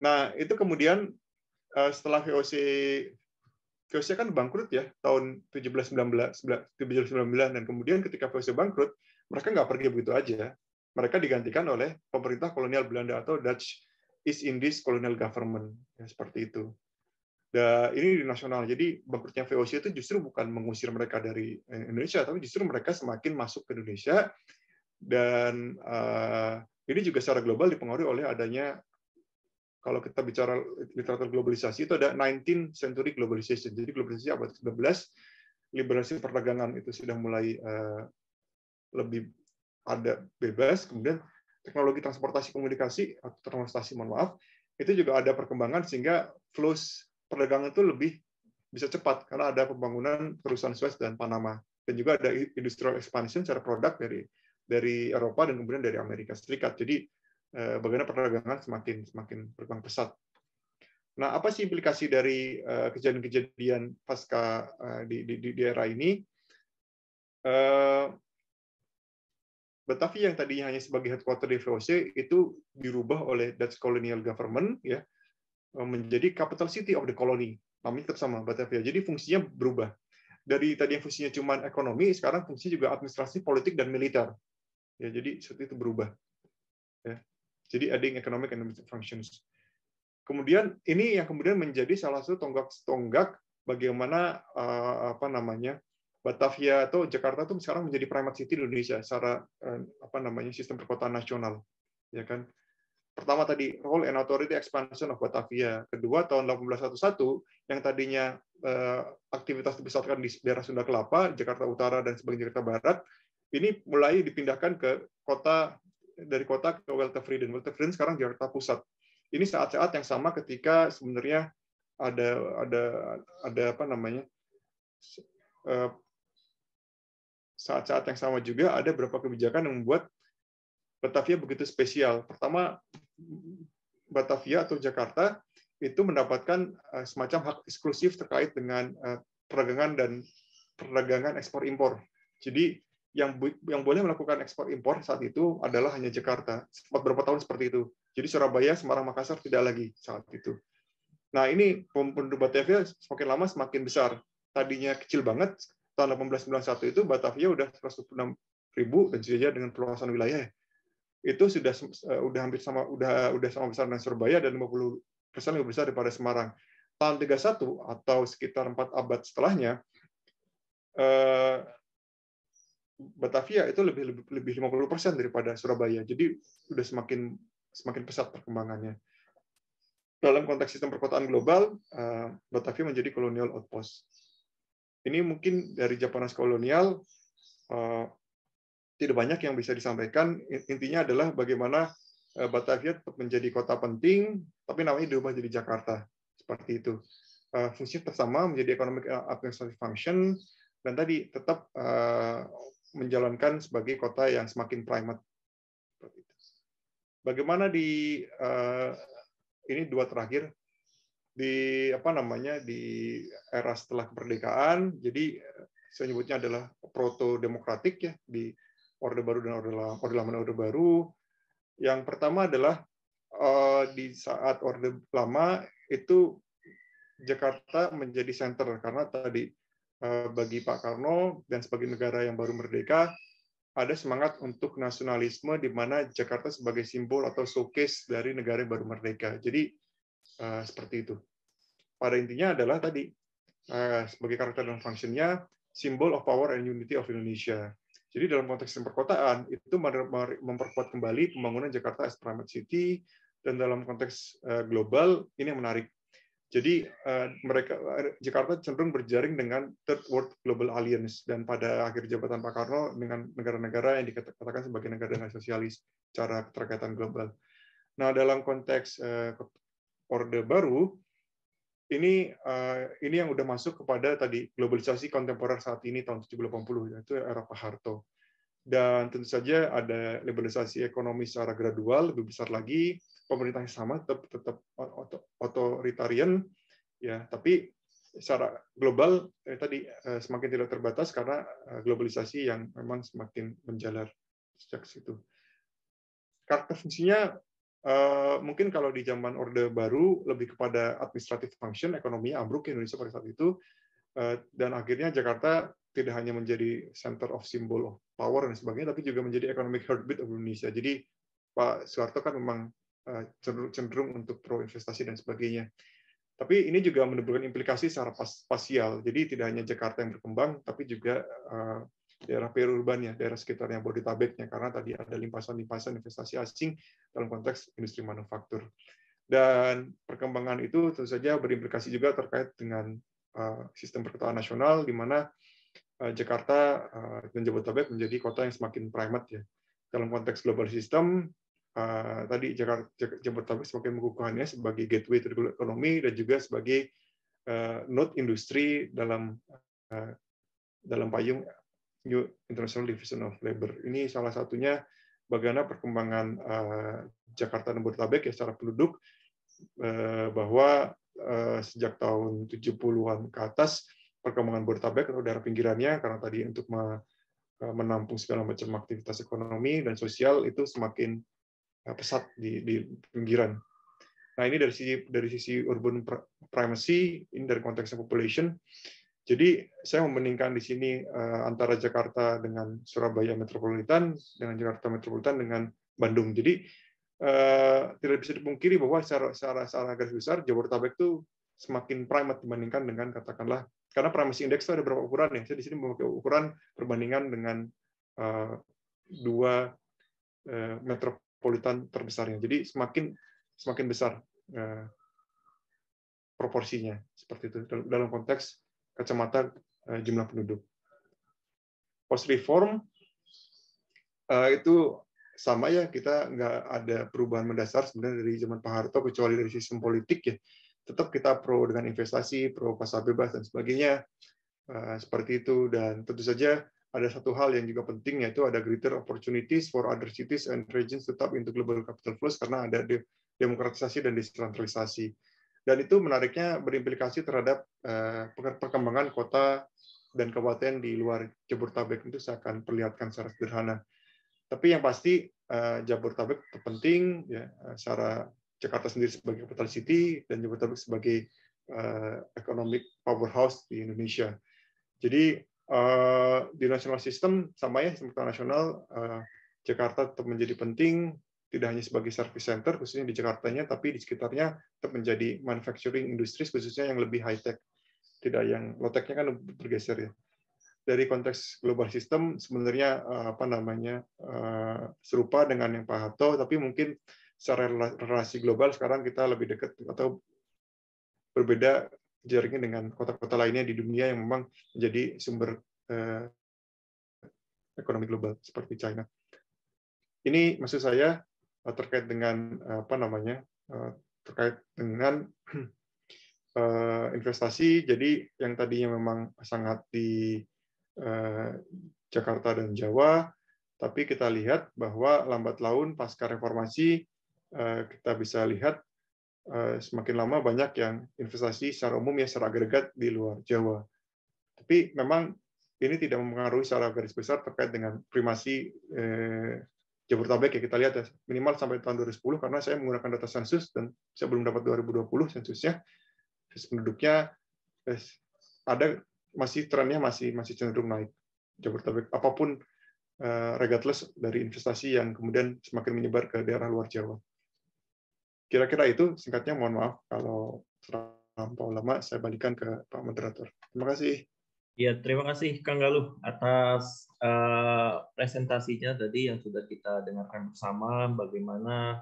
Nah, itu kemudian setelah VOC kan bangkrut ya tahun 1719 dan kemudian ketika VOC bangkrut, mereka nggak pergi begitu aja. Mereka digantikan oleh pemerintah kolonial Belanda atau Dutch East Indies Colonial Government, ya, seperti itu. Dan ini di nasional. Jadi bangkrutnya VOC itu justru bukan mengusir mereka dari Indonesia, tapi justru mereka semakin masuk ke Indonesia. Dan ini juga secara global dipengaruhi oleh adanya, kalau kita bicara literatur globalisasi, itu ada 19th century globalization. Jadi globalisasi abad ke-19, liberalisasi perdagangan itu sudah mulai lebih ada bebas. Kemudian teknologi transportasi komunikasi atau transportasi, mohon maaf, itu juga ada perkembangan sehingga flows perdagangan itu lebih bisa cepat karena ada pembangunan perusahaan Suez dan Panama, dan juga ada industrial expansion secara produk dari Eropa dan kemudian dari Amerika Serikat. Jadi bagaimana perdagangan semakin berkembang pesat. Nah, apa sih implikasi dari kejadian-kejadian pasca di era ini? Batavia yang tadinya hanya sebagai headquarter di VOC itu dirubah oleh Dutch Colonial Government, ya, menjadi capital city of the colony. Namanya tetap sama, Batavia. Jadi fungsinya berubah. Dari tadi yang fungsinya cuma ekonomi, sekarang fungsinya juga administrasi, politik, dan militer. Ya, jadi seperti itu berubah. Ya. Jadi adding economic and administrative functions. Kemudian ini yang kemudian menjadi salah satu tonggak bagaimana Batavia atau Jakarta itu sekarang menjadi primate city di Indonesia secara sistem perkotaan nasional, ya kan. Pertama tadi role and authority expansion of Batavia. Kedua tahun 1811 yang tadinya aktivitas dipusatkan di daerah Sunda Kelapa, Jakarta Utara dan sebagian Jakarta Barat, ini mulai dipindahkan ke kota, dari kota ke Weltevreden. Weltevreden sekarang Jakarta Pusat. Ini saat-saat yang sama ketika sebenarnya saat-saat yang sama juga ada beberapa kebijakan yang membuat Batavia begitu spesial. Pertama, Batavia atau Jakarta itu mendapatkan semacam hak eksklusif terkait dengan perdagangan ekspor impor. Jadi yang boleh melakukan ekspor impor saat itu adalah hanya Jakarta. Sempat beberapa tahun seperti itu. Jadi Surabaya, Semarang, Makassar tidak lagi saat itu. Nah, ini penduduk Batavia semakin lama semakin besar. Tadinya kecil banget, tahun 1891 itu Batavia udah 126.000 dan sejajar dengan perluasan wilayah. Itu sudah hampir sama besar dengan Surabaya dan 50% lebih besar daripada Semarang. Tahun 31 atau sekitar 4 abad setelahnya, Batavia itu lebih 50% daripada Surabaya. Jadi sudah semakin pesat perkembangannya. Dalam konteks sistem perkotaan global, Batavia menjadi colonial outpost. Ini mungkin dari Japanas kolonial tidak banyak yang bisa disampaikan. Intinya adalah bagaimana Batavia tetap menjadi kota penting, tapi namanya diubah jadi Jakarta. Seperti itu. Fungsinya tetap sama, menjadi economic administrative function, dan tadi tetap menjalankan sebagai kota yang semakin primate. Bagaimana ini dua terakhir di era setelah kemerdekaan, jadi saya nyebutnya adalah proto demokratik ya, di Orde Baru dan Orde Lama dan Orde Baru. Yang pertama adalah di saat Orde Lama itu Jakarta menjadi center karena tadi bagi Pak Karno dan sebagai negara yang baru merdeka ada semangat untuk nasionalisme di mana Jakarta sebagai simbol atau showcase dari negara yang baru merdeka. Jadi seperti itu. Pada intinya adalah tadi sebagai karakter dan fungsinya symbol of power and unity of Indonesia. Jadi dalam konteks perkotaan itu memperkuat kembali pembangunan Jakarta as primate city, dan dalam konteks global ini yang menarik. Jadi Jakarta cenderung berjaring dengan Third World Global Alliance, dan pada akhir jabatan Pak Karno dengan negara-negara yang dikatakan sebagai negara sosialis secara keterkaitan global. Nah, dalam konteks Orde Baru ini yang udah masuk kepada tadi globalisasi kontemporer saat ini tahun 70-80, yaitu era Pak Harto. Dan tentu saja ada liberalisasi ekonomi secara gradual, lebih besar lagi, pemerintahnya sama, tetap otoritarian, ya, tapi secara global tadi semakin tidak terbatas karena globalisasi yang memang semakin menjalar sejak situ. Karakter fungsinya Mungkin kalau di zaman Orde Baru lebih kepada administrative function, ekonominya ambruk Indonesia pada saat itu, dan akhirnya Jakarta tidak hanya menjadi center of symbol of power dan sebagainya, tapi juga menjadi economic heartbeat of Indonesia. Jadi Pak Soeharto kan memang cenderung untuk pro investasi dan sebagainya. Tapi ini juga menimbulkan implikasi secara spasial. Jadi tidak hanya Jakarta yang berkembang, tapi juga daerah periurbannya, daerah sekitarnya, Bodetabeknya, karena tadi ada limpasan-limpasan investasi asing dalam konteks industri manufaktur. Dan perkembangan itu tentu saja berimplikasi juga terkait dengan sistem perkotaan nasional, di mana Jakarta dan Jabodetabek menjadi kota yang semakin primate ya. Dalam konteks global system, tadi Jabodetabek semakin mengukuhkannya sebagai gateway to global economy dan juga sebagai node industri dalam payung New International Division of Labor. Ini salah satunya bagaimana perkembangan Jakarta dan Jabodetabek ya secara penduduk, bahwa sejak tahun 70-an ke atas perkembangan Jabodetabek atau daerah pinggirannya, karena tadi untuk menampung segala macam aktivitas ekonomi dan sosial itu semakin pesat di pinggiran. Nah, ini dari sisi urban primacy, ini dari konteks population. Jadi saya membandingkan di sini antara Jakarta dengan Surabaya metropolitan, dengan Jakarta metropolitan dengan Bandung. Jadi tidak bisa dipungkiri bahwa secara garis besar Jabodetabek itu semakin primate dibandingkan dengan katakanlah, karena primacy index itu ada beberapa ukuran ya. Saya di sini memakai ukuran perbandingan dengan dua metropolitan terbesarnya. Jadi semakin besar proporsinya seperti itu dalam konteks kacamata jumlah penduduk. Post reform itu sama ya, kita nggak ada perubahan mendasar sebenarnya dari zaman Pak Harto, kecuali dari sistem politik ya. Tetap kita pro dengan investasi, pro pasar bebas dan sebagainya, seperti itu. Dan tentu saja ada satu hal yang juga penting, yaitu ada greater opportunities for other cities and regions to tap into global capital flows, karena ada demokratisasi dan desentralisasi. Dan itu menariknya berimplikasi terhadap perkembangan kota dan kabupaten di luar Jabodetabek. Itu saya akan perlihatkan secara sederhana. Tapi yang pasti Jabodetabek penting ya, secara Jakarta sendiri sebagai capital city dan Jabodetabek sebagai economic powerhouse di Indonesia. Jadi di national system sama ya, sistem nasional, Jakarta tetap menjadi penting, tidak hanya sebagai service center khususnya di Jakartanya, tapi di sekitarnya tetap menjadi manufacturing industries khususnya yang lebih high tech, tidak yang low technya kan bergeser ya. Dari konteks global system sebenarnya serupa dengan yang Pak Harto, tapi mungkin secara relasi global sekarang kita lebih dekat atau berbeda jaringnya dengan kota-kota lainnya di dunia yang memang menjadi sumber ekonomi global seperti China. Ini maksud saya terkait dengan terkait dengan investasi. Jadi yang tadinya memang sangat di Jakarta dan Jawa, tapi kita lihat bahwa lambat laun pasca reformasi kita bisa lihat semakin lama banyak yang investasi secara umum ya, secara agregat di luar Jawa. Tapi memang ini tidak mempengaruhi secara garis besar terkait dengan primasi Jabodetabek ya, kita lihat ya, minimal sampai tahun 2010, karena saya menggunakan data sensus dan saya belum dapat 2020 sensusnya, penduduknya ada trennya masih cenderung naik Jabodetabek, apapun regardless dari investasi yang kemudian semakin menyebar ke daerah luar Jawa. Kira-kira itu singkatnya, mohon maaf kalau terlampau lama, saya balikan ke Pak Moderator. Terima kasih. Ya, terima kasih Kang Galuh atas presentasinya tadi yang sudah kita dengarkan bersama, bagaimana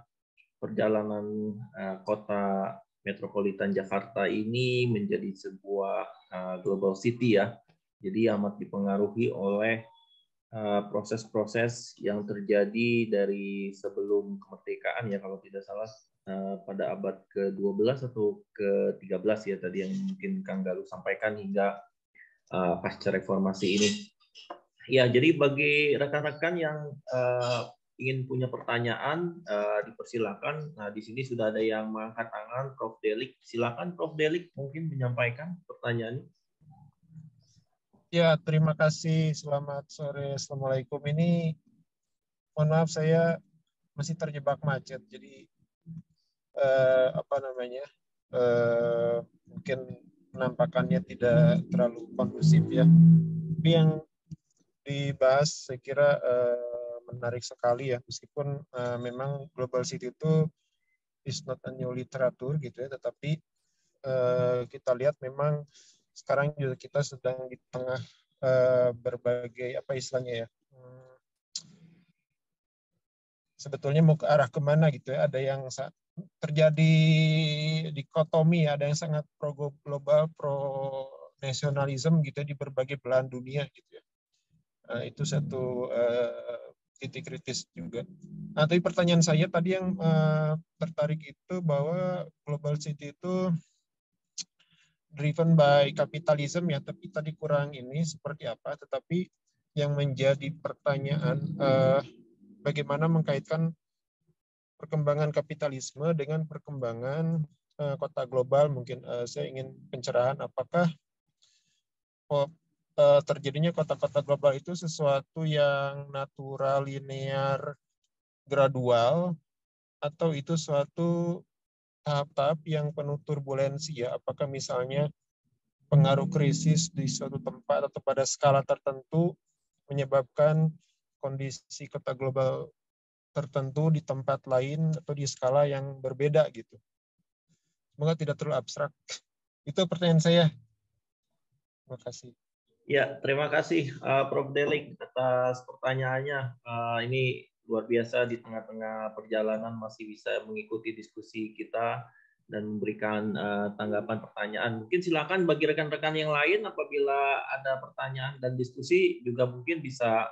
perjalanan kota metropolitan Jakarta ini menjadi sebuah global city ya. Jadi amat dipengaruhi oleh proses-proses yang terjadi dari sebelum kemerdekaan ya, kalau tidak salah pada abad ke-12 atau ke-13 ya tadi yang mungkin Kang Galuh sampaikan, hingga pasca reformasi ini. Ya, jadi bagi rekan-rekan yang ingin punya pertanyaan, dipersilakan. Nah, di sini sudah ada yang mengangkat tangan, Prof. Delik. Silakan Prof. Delik mungkin menyampaikan pertanyaannya. Ya, terima kasih. Selamat sore. Assalamualaikum. Ini, mohon maaf saya masih terjebak macet, jadi mungkin penampakannya tidak terlalu kondusif ya. Tapi yang dibahas saya kira menarik sekali ya, meskipun memang Global City itu is not a new literature gitu ya, tetapi kita lihat memang sekarang juga kita sedang di tengah berbagai apa istilahnya ya, sebetulnya mau ke arah kemana gitu ya. Ada yang terjadi dikotomi, ada yang sangat pro global, pro nasionalisme gitu ya, di berbagai belahan dunia gitu ya. Itu satu titik kritis juga. Nah, tapi pertanyaan saya tadi yang tertarik itu bahwa Global City itu driven by kapitalisme ya, tapi tadi kurang ini seperti apa. Tetapi yang menjadi pertanyaan bagaimana mengkaitkan perkembangan kapitalisme dengan perkembangan kota global. Mungkin saya ingin pencerahan apakah terjadinya kota-kota global itu sesuatu yang natural, linear, gradual, atau itu suatu tahap-tahap yang penuh turbulensi ya. Apakah misalnya pengaruh krisis di suatu tempat atau pada skala tertentu menyebabkan kondisi kota global tertentu di tempat lain atau di skala yang berbeda gitu. Semoga tidak terlalu abstrak. Itu pertanyaan saya. Terima kasih. Ya, terima kasih Prof. Delik atas pertanyaannya. Ini luar biasa, di tengah-tengah perjalanan masih bisa mengikuti diskusi kita dan memberikan tanggapan pertanyaan. Mungkin silakan bagi rekan-rekan yang lain apabila ada pertanyaan dan diskusi juga mungkin bisa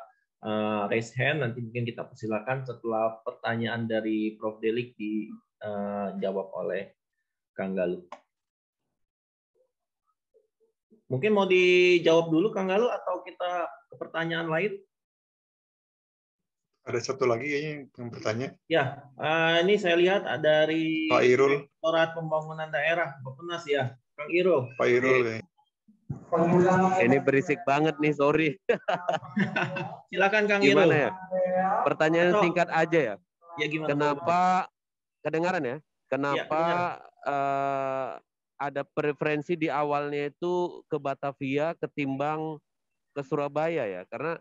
raise hand, nanti mungkin kita persilakan setelah pertanyaan dari Prof. Delik dijawab oleh Kang Galuh. Mungkin mau dijawab dulu Kang Galuh atau kita ke pertanyaan lain? Ada satu lagi kayaknya yang bertanya. Ya, ini saya lihat dari Pak Irul. Direktorat Pembangunan Daerah, Bappenas ya, Kang Irul. Pak Irul. Ini berisik banget nih, sorry. Silakan Kang Irul. Gimana ya? Pertanyaan singkat aja ya. Ya gimana? Kenapa kedengaran ya? Kenapa ada preferensi di awalnya itu ke Batavia ketimbang ke Surabaya ya? Karena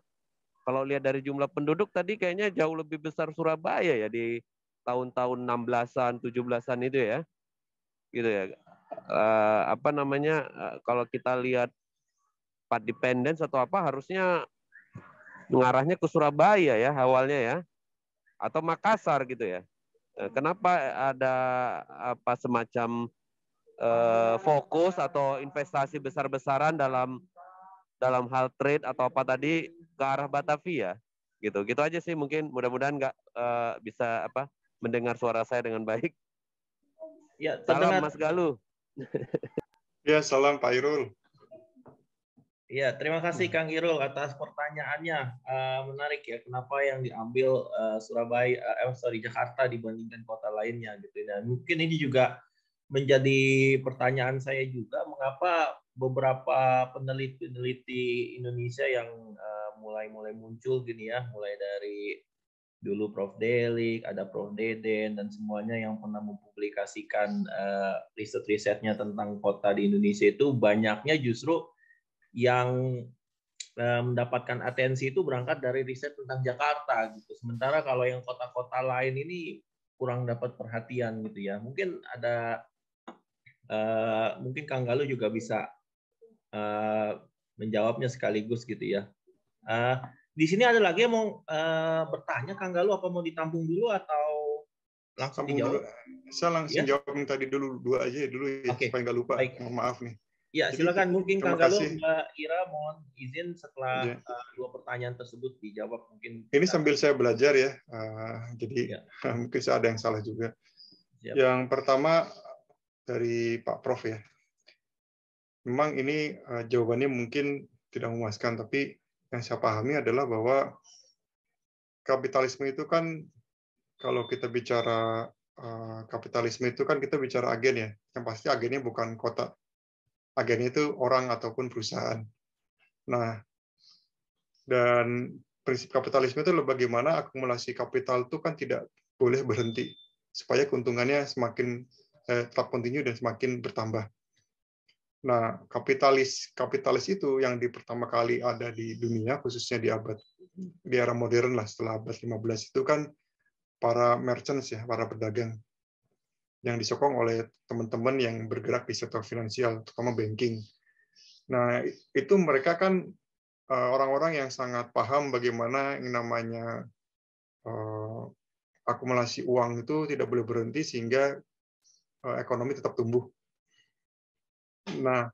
kalau lihat dari jumlah penduduk tadi kayaknya jauh lebih besar Surabaya ya di tahun-tahun 16-an, 17-an itu ya. Gitu ya. Kalau kita lihat part dependence atau apa harusnya mengarahnya ke Surabaya ya awalnya ya. Atau Makassar gitu ya. Kenapa ada apa semacam fokus atau investasi besar-besaran dalam hal trade atau apa tadi ke arah Batavia gitu aja sih, mungkin mudah-mudahan nggak bisa mendengar suara saya dengan baik. Ya, salam Mas Galuh. Ya, salam Pak Irul. Ya, terima kasih Kang Irul atas pertanyaannya. Menarik ya, kenapa yang diambil Jakarta dibandingkan kota lainnya gitu. Dan mungkin ini juga menjadi pertanyaan saya juga, mengapa beberapa peneliti Indonesia yang mulai muncul gini ya, mulai dari dulu Prof. Delik, ada Prof. Deden, dan semuanya yang pernah mempublikasikan riset-risetnya tentang kota di Indonesia itu banyaknya justru yang mendapatkan atensi itu berangkat dari riset tentang Jakarta gitu. Sementara kalau yang kota-kota lain ini kurang dapat perhatian gitu ya. Mungkin ada mungkin Kang Galuh juga bisa menjawabnya sekaligus gitu ya. Di sini ada lagi yang mau bertanya Kang Galuh, apa mau ditampung dulu atau langsung dijawab? Dulu. Saya langsung jawab yang tadi dulu, dua aja dulu ya, supaya nggak lupa. Maaf nih. Ya, silakan. Mungkin Kang Galuh, Mbak Ira mohon izin setelah dua pertanyaan tersebut dijawab mungkin. Ini sambil saya belajar ya, jadi mungkin ada yang salah juga. Siap. Yang pertama dari Pak Prof ya. Memang ini jawabannya mungkin tidak memuaskan, tapi yang saya pahami adalah bahwa kapitalisme itu kan, kalau kita bicara kapitalisme itu kan kita bicara agen ya. Yang pasti agennya bukan kota. Agennya itu orang ataupun perusahaan. Nah, dan prinsip kapitalisme itu adalah bagaimana akumulasi kapital itu kan tidak boleh berhenti. supaya keuntungannya semakin tetap kontinu dan semakin bertambah. Nah, kapitalis itu yang pertama kali ada di dunia, khususnya di era modern lah, setelah abad 15 itu kan para merchants ya, para pedagang yang disokong oleh teman-teman yang bergerak di sektor finansial, terutama banking. Nah, itu mereka kan orang-orang yang sangat paham bagaimana yang namanya akumulasi uang itu tidak boleh berhenti sehingga ekonomi tetap tumbuh. Nah,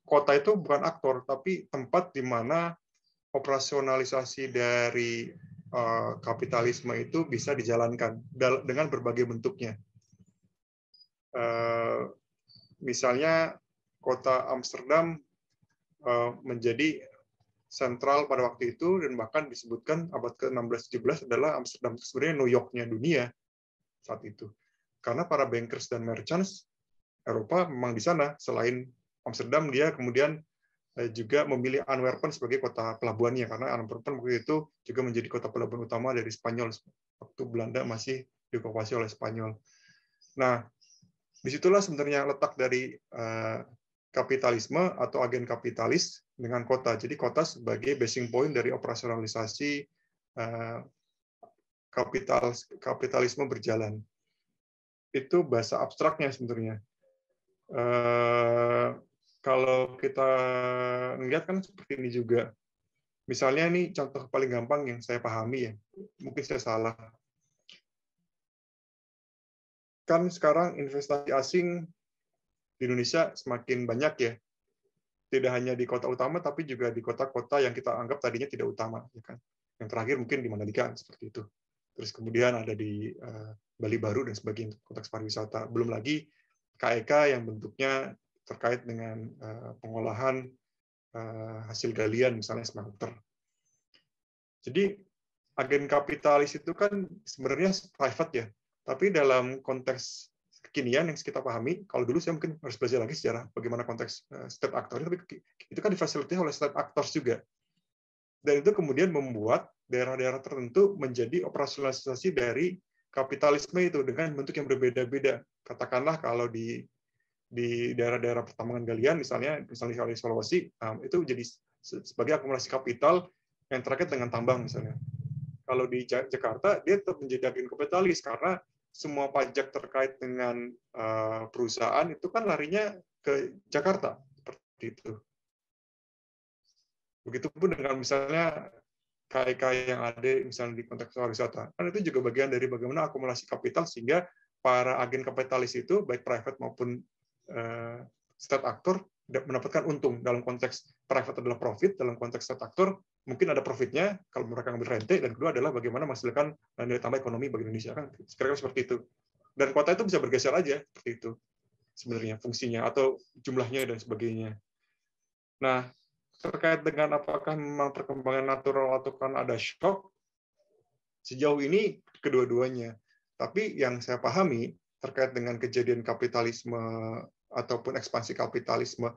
kota itu bukan aktor, tapi tempat di mana operasionalisasi dari kapitalisme itu bisa dijalankan dengan berbagai bentuknya. Misalnya, kota Amsterdam menjadi sentral pada waktu itu, dan bahkan disebutkan abad ke-16-17 adalah Amsterdam itu sebenarnya New York-nya dunia saat itu. Karena para bankers dan merchants Eropa memang di sana. Selain Amsterdam, dia kemudian juga memilih Antwerpen sebagai kota pelabuhannya, karena Antwerpen waktu itu juga menjadi kota pelabuhan utama dari Spanyol waktu Belanda masih diokupasi oleh Spanyol. Nah, disitulah sebenarnya letak dari kapitalisme atau agen kapitalis dengan kota. Jadi kota sebagai basing point dari operasionalisasi kapitalisme berjalan. Itu bahasa abstraknya sebenarnya. Kalau kita lihat kan seperti ini juga. Misalnya ini contoh paling gampang yang saya pahami ya. Mungkin saya salah. Kan sekarang investasi asing di Indonesia semakin banyak ya. Tidak hanya di kota utama, tapi juga di kota-kota yang kita anggap tadinya tidak utama. Ya kan? Yang terakhir mungkin di Mandalika, seperti itu. Terus kemudian ada di Bali Baru dan sebagainya, konteks pariwisata. Belum lagi KEK yang bentuknya terkait dengan pengolahan hasil galian, misalnya smelter. Jadi agen kapitalis itu kan sebenarnya private ya, tapi dalam konteks kekinian yang kita pahami, kalau dulu saya mungkin harus belajar lagi sejarah bagaimana konteks state actor, tapi itu kan difasilitasi oleh state actors juga. Dan itu kemudian membuat daerah-daerah tertentu menjadi operasionalisasi dari kapitalisme itu dengan bentuk yang berbeda-beda. Katakanlah kalau di daerah-daerah pertambangan galian, misalnya di Sulawesi, itu jadi sebagai akumulasi kapital yang terkait dengan tambang misalnya. Kalau di Jakarta, dia tetap menjadi agen kapitalis karena semua pajak terkait dengan perusahaan itu kan larinya ke Jakarta, seperti itu. Begitupun dengan misalnya KEK yang ada misalnya di konteks pariwisata, kan itu juga bagian dari bagaimana akumulasi kapital sehingga para agen kapitalis itu baik private maupun state actor mendapatkan untung. Dalam konteks private adalah profit, dalam konteks state actor mungkin ada profitnya kalau mereka ngambil rente, dan kedua adalah bagaimana menghasilkan nilai tambah ekonomi bagi Indonesia, kan kira-kira seperti itu. Dan kota itu bisa bergeser aja seperti itu sebenarnya fungsinya atau jumlahnya dan sebagainya. Nah, terkait dengan apakah memang perkembangan natural atau kan ada shock, sejauh ini kedua-duanya. Tapi yang saya pahami terkait dengan kejadian kapitalisme ataupun ekspansi kapitalisme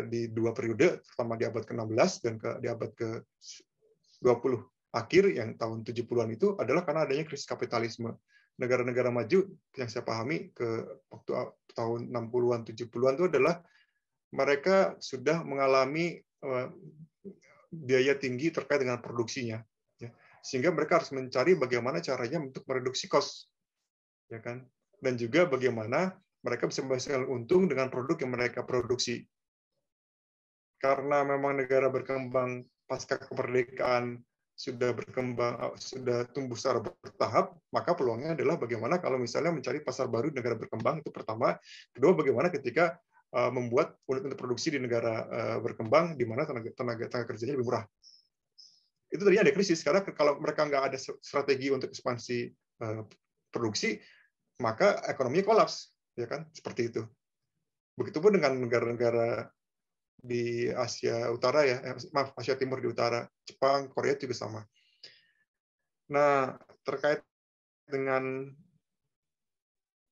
di dua periode, pertama di abad ke-16 dan di abad ke-20 akhir yang tahun 70-an itu adalah karena adanya krisis kapitalisme. Negara-negara maju yang saya pahami ke waktu tahun 60-an 70-an itu adalah mereka sudah mengalami biaya tinggi terkait dengan produksinya, sehingga mereka harus mencari bagaimana caranya untuk mereduksi cost, ya kan, dan juga bagaimana mereka bisa menghasilkan untung dengan produk yang mereka produksi. Karena memang negara berkembang pasca kemerdekaan sudah berkembang, sudah tumbuh secara bertahap, maka peluangnya adalah bagaimana kalau misalnya mencari pasar baru di negara berkembang, itu pertama. Kedua, bagaimana ketika membuat unit produksi di negara berkembang di mana tenaga kerjanya lebih murah. Itu tadinya ada krisis, karena kalau mereka nggak ada strategi untuk ekspansi produksi, maka ekonominya kolaps, ya kan, seperti itu. Begitupun dengan negara-negara di Asia Utara ya, maaf, Asia Timur di utara, Jepang, Korea juga sama. Nah, terkait dengan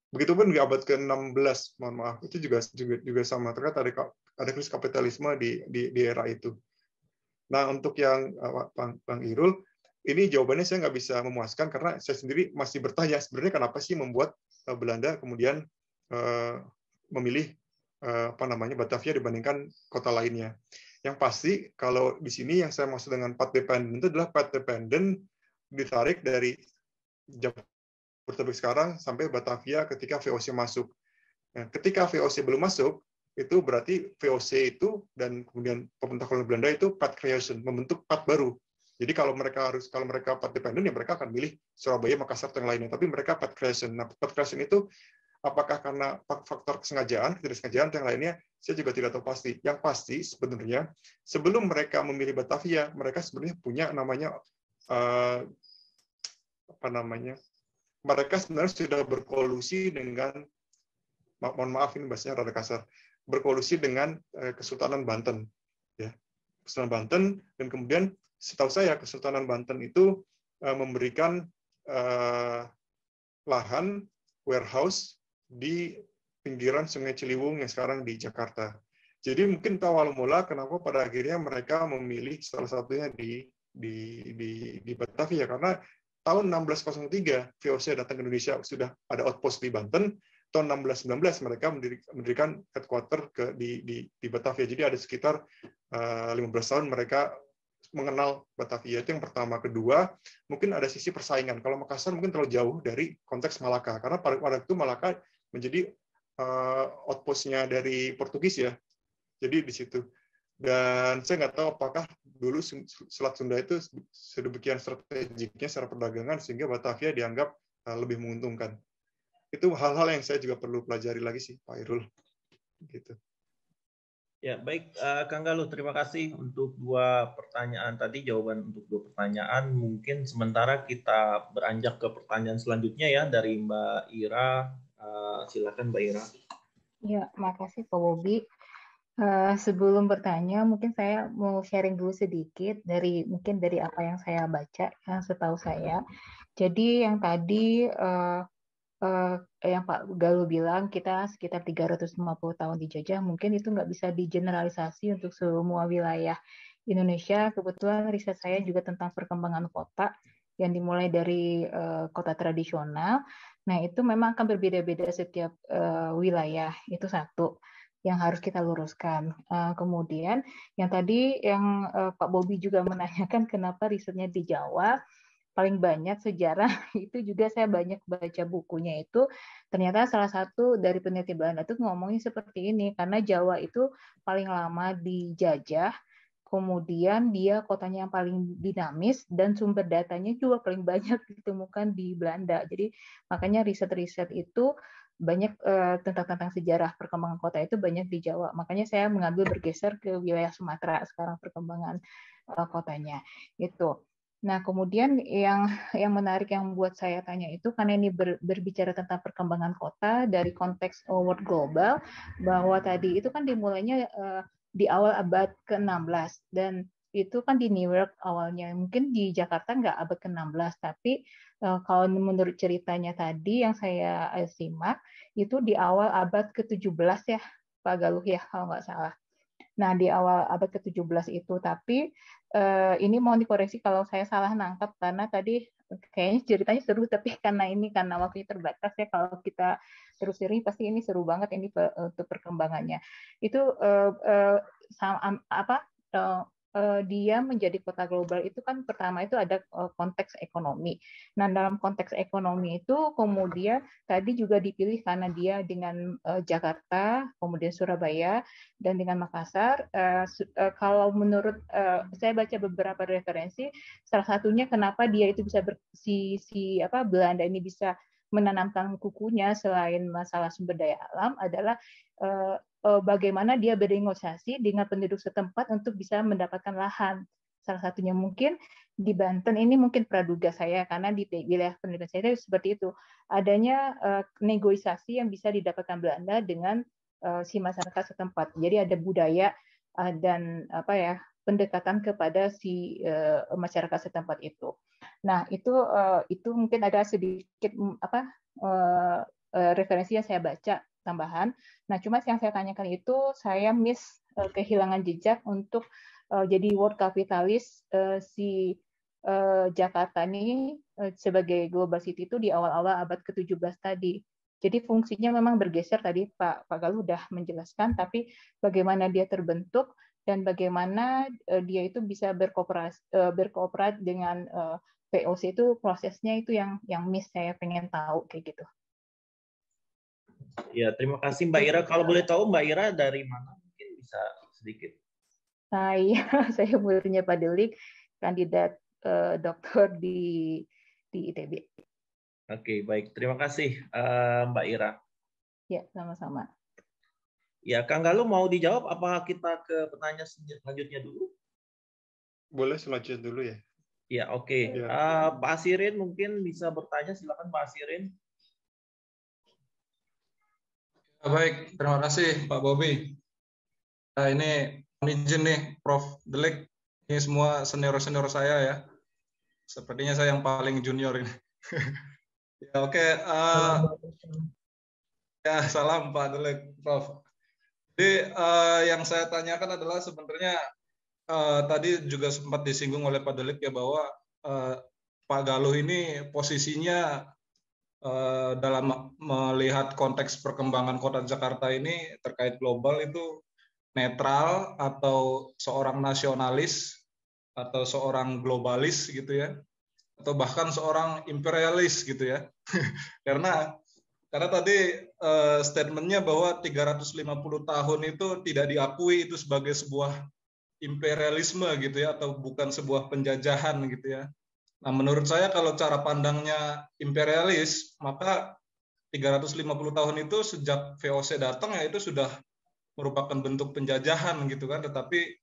begitupun di abad ke-16, mohon maaf, itu juga sama, terkait ada krisis kapitalisme di era itu. Nah, untuk yang Bang Irul, ini jawabannya saya nggak bisa memuaskan karena saya sendiri masih bertanya sebenarnya kenapa sih membuat Belanda kemudian memilih Batavia dibandingkan kota lainnya. Yang pasti kalau di sini yang saya maksud dengan path dependent itu adalah path dependent ditarik dari Jabodetabek sekarang sampai Batavia ketika VOC masuk. Nah, ketika VOC belum masuk, itu berarti VOC itu dan kemudian pemerintah kolonial Belanda itu path creation, membentuk path baru. Jadi kalau mereka path dependent ya mereka akan milih Surabaya, Makassar, atau yang lainnya. Tapi mereka path creation. Nah, path creation itu apakah karena faktor kesengajaan, ketidaksengajaan, atau yang lainnya, saya juga tidak tahu pasti. Yang pasti sebenarnya sebelum mereka memilih Batavia, mereka sebenarnya punya namanya mereka sebenarnya sudah berkolusi dengan, mohon maaf ini bahasanya rada kasar, berkolusi dengan Kesultanan Banten, ya, Kesultanan Banten, dan kemudian setahu saya Kesultanan Banten itu memberikan lahan warehouse di pinggiran Sungai Ciliwung yang sekarang di Jakarta. Jadi mungkin itu awal mula kenapa pada akhirnya mereka memilih salah satunya di Batavia, karena tahun 1603 VOC datang ke Indonesia sudah ada outpost di Banten. Tahun 1619 mereka mendirikan headquarter di Batavia. Jadi ada sekitar 15 tahun mereka mengenal Batavia. Itu yang pertama. Kedua, mungkin ada sisi persaingan. Kalau Makassar mungkin terlalu jauh dari konteks Malaka, karena pada itu Malaka menjadi outpost-nya dari Portugis ya. Jadi di situ. Dan saya nggak tahu apakah dulu Selat Sunda itu sedemikian strategiknya secara perdagangan sehingga Batavia dianggap lebih menguntungkan. Itu hal-hal yang saya juga perlu pelajari lagi sih, Pak Irul. Gitu. Ya, baik, Kang Galuh, terima kasih untuk dua pertanyaan tadi, jawaban untuk dua pertanyaan. Mungkin sementara kita beranjak ke pertanyaan selanjutnya ya dari Mbak Ira. Silakan Mbak Ira. Ya, makasih Pak Bobi. Sebelum bertanya, mungkin saya mau sharing dulu sedikit dari apa yang saya baca, yang setahu saya. Jadi yang tadi yang Pak Galuh bilang kita sekitar 350 tahun dijajah, mungkin itu nggak bisa digeneralisasi untuk semua wilayah Indonesia. Kebetulan riset saya juga tentang perkembangan kota yang dimulai dari kota tradisional. Nah, itu memang akan berbeda-beda setiap wilayah. Itu satu yang harus kita luruskan. Kemudian yang tadi yang Pak Bobi juga menanyakan kenapa risetnya di Jawa, paling banyak sejarah itu juga saya banyak baca bukunya itu, ternyata salah satu dari peneliti Belanda itu ngomongin seperti ini, karena Jawa itu paling lama dijajah, kemudian dia kotanya yang paling dinamis, dan sumber datanya juga paling banyak ditemukan di Belanda. Jadi makanya riset-riset itu banyak tentang sejarah perkembangan kota itu banyak di Jawa. Makanya saya mengambil bergeser ke wilayah Sumatera sekarang perkembangan kotanya. Itu. Nah, kemudian yang menarik yang buat saya tanya itu, karena ini berbicara tentang perkembangan kota dari konteks world global, bahwa tadi itu kan dimulainya di awal abad ke-16, dan itu kan di New York awalnya. Mungkin di Jakarta nggak abad ke-16, tapi kalau menurut ceritanya tadi yang saya simak, itu di awal abad ke-17 ya, Pak Galuh ya, kalau nggak salah. Nah, di awal abad ke-17 itu, tapi ini mohon dikoreksi kalau saya salah nangkap, karena tadi kayaknya ceritanya seru, tapi karena waktunya terbatas ya, kalau kita terus ini pasti ini seru banget ini untuk perkembangannya. Itu dia menjadi kota global itu kan pertama itu ada konteks ekonomi. Nah, dalam konteks ekonomi itu kemudian tadi juga dipilih karena dia dengan Jakarta, kemudian Surabaya, dan dengan Makassar. Kalau menurut saya baca beberapa referensi, salah satunya kenapa dia itu bisa Belanda ini bisa menanamkan kukunya selain masalah sumber daya alam adalah bagaimana dia bernegosiasi dengan penduduk setempat untuk bisa mendapatkan lahan. Salah satunya mungkin di Banten, ini mungkin praduga saya, karena di wilayah pendidikan saya seperti itu. Adanya negosiasi yang bisa didapatkan Belanda dengan si masyarakat setempat. Jadi ada budaya dan pendekatan kepada si masyarakat setempat itu. Nah, itu mungkin ada sedikit referensi yang saya baca tambahan. Nah, cuma yang saya tanyakan itu saya kehilangan jejak untuk jadi world capitalist si Jakarta ini sebagai global city itu di awal-awal abad ke-17 tadi. Jadi fungsinya memang bergeser tadi Pak Galuh sudah menjelaskan, tapi bagaimana dia terbentuk dan bagaimana dia itu bisa berkooperat dengan VOC itu prosesnya itu yang miss saya pengen tahu kayak gitu. Ya, terima kasih Mbak Ira. Kalau boleh tahu Mbak Ira dari mana? Mungkin bisa sedikit. Saya muridnya Pak Delik, kandidat doktor di ITB. Oke, baik. Terima kasih Mbak Ira. Ya, sama-sama. Ya, Kang Galuh mau dijawab apa kita ke pertanyaan selanjutnya dulu? Boleh selanjutnya dulu ya. Ya, oke. Ya. Pak Asirin mungkin bisa bertanya. Silakan Pak Asirin. Baik, terima kasih Pak Bobi. Nah, ini izin nih Prof. Delik. Ini semua senior-senior saya ya. Sepertinya saya yang paling junior ini. Ya, oke. Ya, salam Pak Delik, Prof. Jadi yang saya tanyakan adalah sebenarnya tadi juga sempat disinggung oleh Pak Delik ya bahwa Pak Galuh ini posisinya dalam melihat konteks perkembangan kota Jakarta ini terkait global itu netral atau seorang nasionalis atau seorang globalis gitu ya, atau bahkan seorang imperialis gitu ya. Karena tadi statementnya bahwa 350 tahun itu tidak diakui itu sebagai sebuah imperialisme gitu ya, atau bukan sebuah penjajahan gitu ya. Nah, menurut saya kalau cara pandangnya imperialis, maka 350 tahun itu sejak VOC datang ya itu sudah merupakan bentuk penjajahan gitu kan, tetapi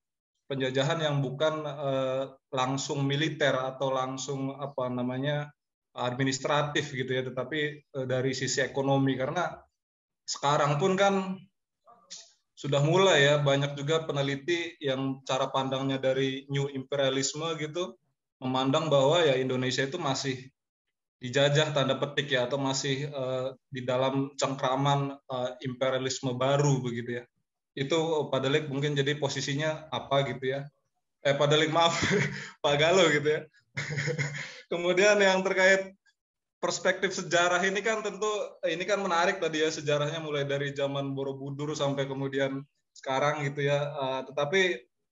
penjajahan yang bukan langsung militer atau langsung apa namanya administratif gitu ya, tetapi dari sisi ekonomi. Karena sekarang pun kan sudah mulai ya banyak juga peneliti yang cara pandangnya dari new imperialisme gitu memandang bahwa ya Indonesia itu masih dijajah tanda petik ya, atau masih di dalam cengkraman imperialisme baru begitu ya. Itu Pak Delik mungkin jadi posisinya apa gitu ya. Pak Delik maaf, Pak Galuh gitu ya. Kemudian yang terkait perspektif sejarah ini kan tentu ini kan menarik tadi ya, sejarahnya mulai dari zaman Borobudur sampai kemudian sekarang gitu ya. Tetapi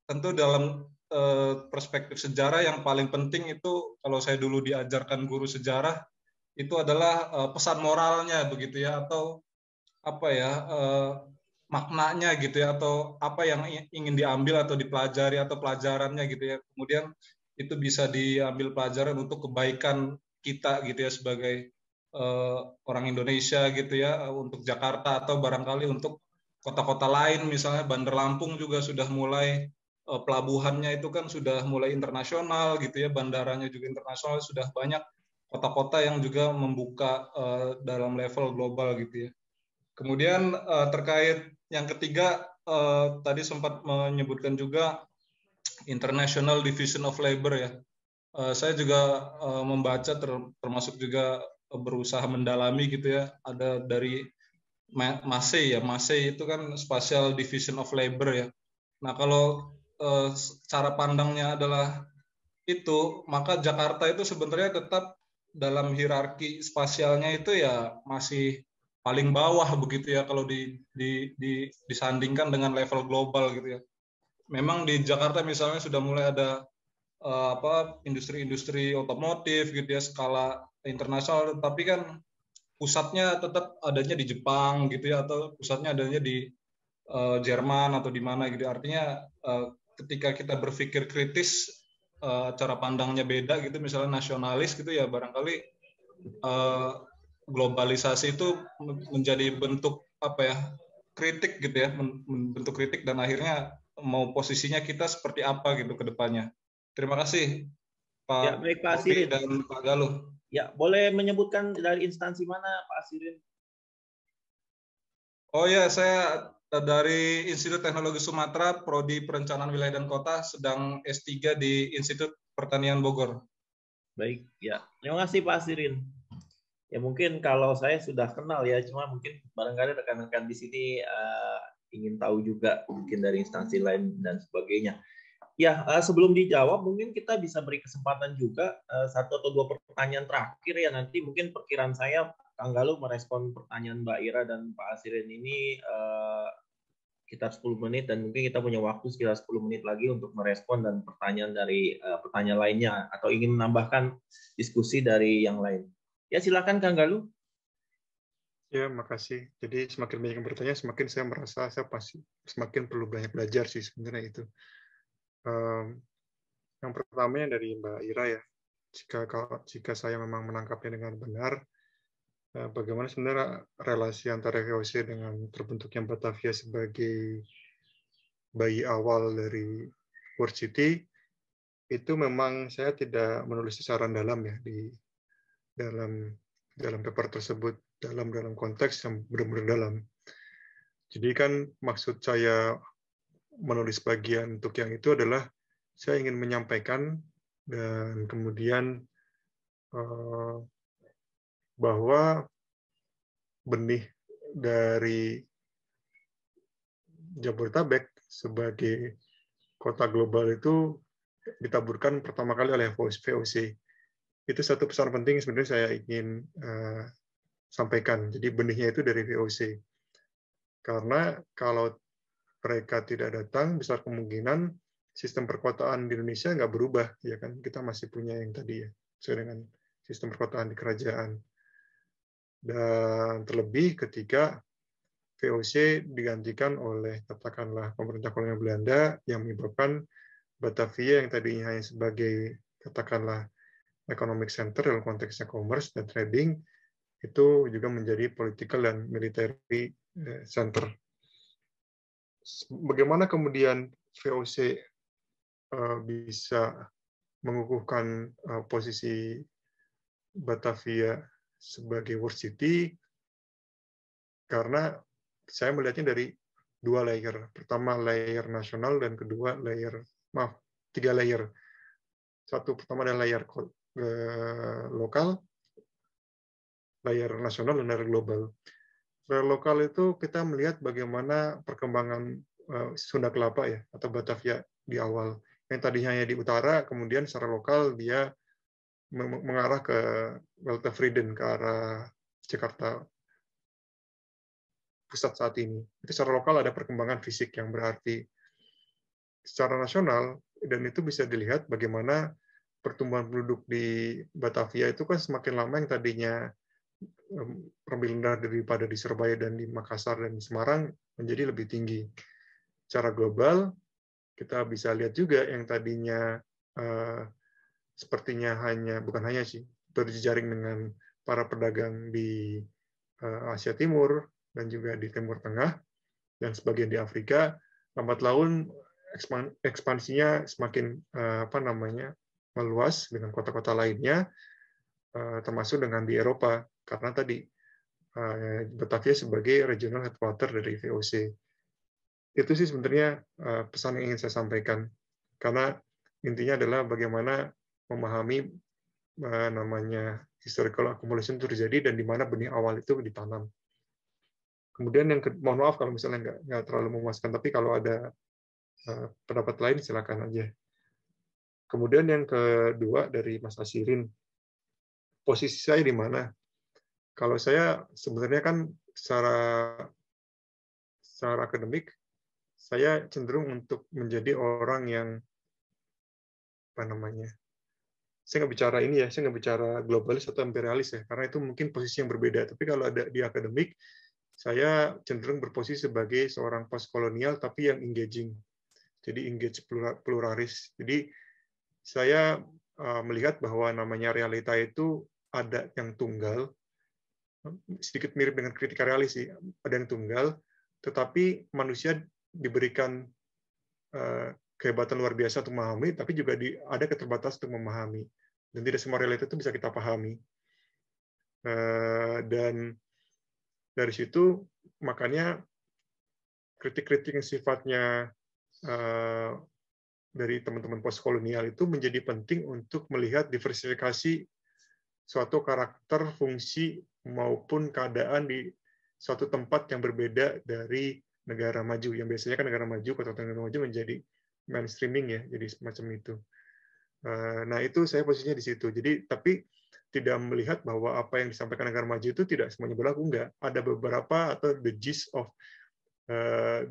tentu dalam perspektif sejarah yang paling penting itu kalau saya dulu diajarkan guru sejarah itu adalah pesan moralnya begitu ya, atau apa ya maknanya gitu ya, atau apa yang ingin diambil atau dipelajari atau pelajarannya gitu ya. Kemudian itu bisa diambil pelajaran untuk kebaikan kita gitu ya sebagai orang Indonesia gitu ya, untuk Jakarta atau barangkali untuk kota-kota lain, misalnya Bandar Lampung juga sudah mulai pelabuhannya itu kan sudah mulai internasional gitu ya, bandaranya juga internasional, sudah banyak kota-kota yang juga membuka dalam level global gitu ya. Kemudian terkait yang ketiga tadi sempat menyebutkan juga International Division of Labor ya. Saya juga membaca termasuk juga berusaha mendalami gitu ya. Ada dari MASEI ya, MASEI itu kan Special Division of Labor ya. Nah kalau cara pandangnya adalah itu, maka Jakarta itu sebenarnya tetap dalam hierarki spasialnya itu ya masih paling bawah begitu ya kalau disandingkan dengan level global gitu ya. Memang di Jakarta misalnya sudah mulai ada industri-industri otomotif gitu ya skala internasional, tapi kan pusatnya tetap adanya di Jepang gitu ya, atau pusatnya adanya di Jerman atau di mana gitu. Artinya ketika kita berpikir kritis, cara pandangnya beda gitu, misalnya nasionalis gitu ya, barangkali globalisasi itu menjadi bentuk apa ya, kritik gitu ya, bentuk kritik, dan akhirnya mau posisinya kita seperti apa gitu ke depannya. Terima kasih Pak Ya, baik Pak Asirin dan Pak Galuh. Ya, boleh menyebutkan dari instansi mana Pak Asirin? Oh ya, saya dari Institut Teknologi Sumatera, Prodi Perencanaan Wilayah dan Kota, sedang S3 di Institut Pertanian Bogor. Baik, ya. Terima kasih Pak Asirin. Ya mungkin kalau saya sudah kenal ya, cuma mungkin barangkali rekan-rekan di sini ingin tahu juga mungkin dari instansi lain dan sebagainya. Ya, sebelum dijawab, mungkin kita bisa beri kesempatan juga satu atau dua pertanyaan terakhir ya. Nanti mungkin perkiraan saya, Kang Galuh merespon pertanyaan Mbak Ira dan Pak Asirin ini sekitar 10 menit, dan mungkin kita punya waktu sekitar 10 menit lagi untuk merespon dan pertanyaan dari pertanyaan lainnya, atau ingin menambahkan diskusi dari yang lain. Ya, silakan Kang Galuh. Ya, makasih. Jadi semakin banyak yang bertanya, semakin saya merasa saya pasti semakin perlu banyak belajar sih sebenarnya itu. Yang pertamanya dari Mbak Ira ya, jika saya memang menangkapnya dengan benar, bagaimana sebenarnya relasi antara VOC dengan terbentuknya Batavia sebagai bayi awal dari World City, itu memang saya tidak menulis secara dalam ya di dalam paper tersebut, dalam konteks yang benar-benar dalam. Jadi kan maksud saya menulis bagian untuk yang itu adalah saya ingin menyampaikan dan kemudian bahwa benih dari Jabodetabek sebagai kota global itu ditaburkan pertama kali oleh VOC. Itu satu pesan penting sebenarnya saya ingin sampaikan. Jadi benihnya itu dari VOC. Karena kalau mereka tidak datang, besar kemungkinan sistem perkotaan di Indonesia nggak berubah, ya kan? Kita masih punya yang tadi ya, sesuai dengan sistem perkotaan di kerajaan. Dan terlebih ketika VOC digantikan oleh katakanlah pemerintah kolonial Belanda yang menyebabkan Batavia yang tadinya hanya sebagai katakanlah economic center dalam konteksnya commerce dan trading, itu juga menjadi political dan military center. Bagaimana kemudian VOC bisa mengukuhkan posisi Batavia sebagai world city? Karena saya melihatnya dari dua layer. Pertama layer nasional dan kedua tiga layer. Satu pertama adalah layer lokal, layer nasional, dan layer global. Layer lokal itu kita melihat bagaimana perkembangan Sunda Kelapa ya, atau Batavia di awal. Yang tadinya hanya di utara, kemudian secara lokal dia mengarah ke Weltevreden, ke arah Jakarta pusat saat ini. Itu secara lokal ada perkembangan fisik yang berarti. Secara nasional, dan itu bisa dilihat bagaimana pertumbuhan penduduk di Batavia itu kan semakin lama yang tadinya lebih rendah daripada di Surabaya dan di Makassar dan di Semarang menjadi lebih tinggi. Secara global, kita bisa lihat juga yang tadinya sepertinya bukan hanya sih, berjejaring dengan para pedagang di Asia Timur dan juga di Timur Tengah dan sebagian di Afrika, lambat laun ekspansinya semakin meluas dengan kota-kota lainnya, termasuk dengan di Eropa, karena tadi Batavia sebagai regional headquarter dari VOC. Itu sih sebenarnya pesan yang ingin saya sampaikan, karena intinya adalah bagaimana memahami historical accumulation itu terjadi dan di mana benih awal itu ditanam. Kemudian mohon maaf kalau misalnya nggak terlalu memuaskan, tapi kalau ada pendapat lain silakan aja. Kemudian yang kedua dari Mas Asirin, posisi saya di mana? Kalau saya sebenarnya kan secara akademik, saya cenderung untuk menjadi orang yang saya nggak bicara saya nggak bicara globalis atau imperialis ya, karena itu mungkin posisi yang berbeda. Tapi kalau ada di akademik, saya cenderung berposisi sebagai seorang postkolonial tapi yang engaging. Jadi engage pluralis. Jadi saya melihat bahwa namanya realita itu ada yang tunggal, sedikit mirip dengan kritika realis sih, ada yang tunggal, tetapi manusia diberikan kehebatan luar biasa untuk memahami, tapi juga ada keterbatasan untuk memahami. Dan tidak semua realita itu bisa kita pahami. Dan dari situ, makanya kritik-kritik yang sifatnya dari teman-teman postkolonial itu menjadi penting untuk melihat diversifikasi suatu karakter, fungsi, maupun keadaan di suatu tempat yang berbeda dari negara maju. Yang biasanya kan negara maju, kota negara maju menjadi mainstreaming ya, jadi semacam itu. Nah, itu saya posisinya di situ. Jadi, tapi tidak melihat bahwa apa yang disampaikan negara maju itu tidak semuanya berlaku, enggak. Ada beberapa atau the gist of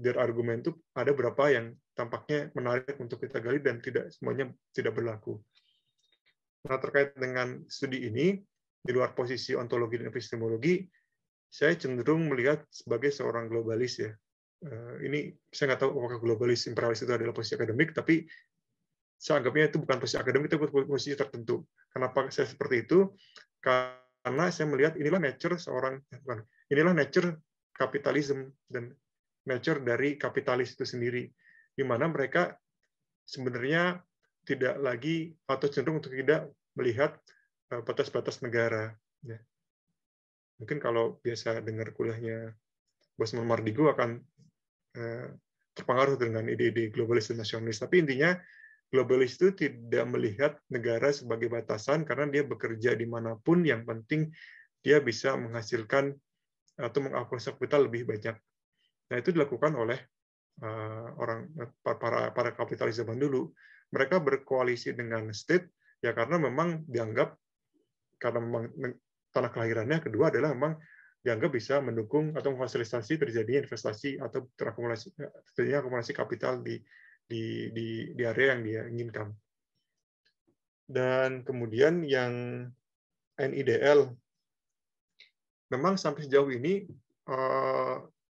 their argument itu ada beberapa yang tampaknya menarik untuk kita gali dan tidak semuanya tidak berlaku. Nah, terkait dengan studi ini, di luar posisi ontologi dan epistemologi, saya cenderung melihat sebagai seorang globalis ya. Ini saya nggak tahu apakah globalis imperialis itu adalah posisi akademik, tapi saya anggapnya itu bukan posisi akademik, itu posisi tertentu. Kenapa saya seperti itu? Karena saya melihat inilah nature kapitalisme dan nature dari kapitalis itu sendiri, di mana mereka sebenarnya tidak lagi atau cenderung untuk tidak melihat batas-batas negara. Ya. Mungkin kalau biasa dengar kuliahnya Bosman Mardigo akan terpengaruh dengan ide-ide globalis dan nasionalis. Tapi intinya globalis itu tidak melihat negara sebagai batasan karena dia bekerja dimanapun, yang penting dia bisa menghasilkan atau mengakumulasi kapital lebih banyak. Nah, itu dilakukan oleh para kapitalis zaman dulu. Mereka berkoalisi dengan state ya karena memang dianggap, karena memang tanah kelahirannya. Kedua adalah memang dianggap bisa mendukung atau memfasilitasi terjadinya investasi atau terjadinya akumulasi kapital di area yang dia inginkan. Dan kemudian yang NIDL, memang sampai sejauh ini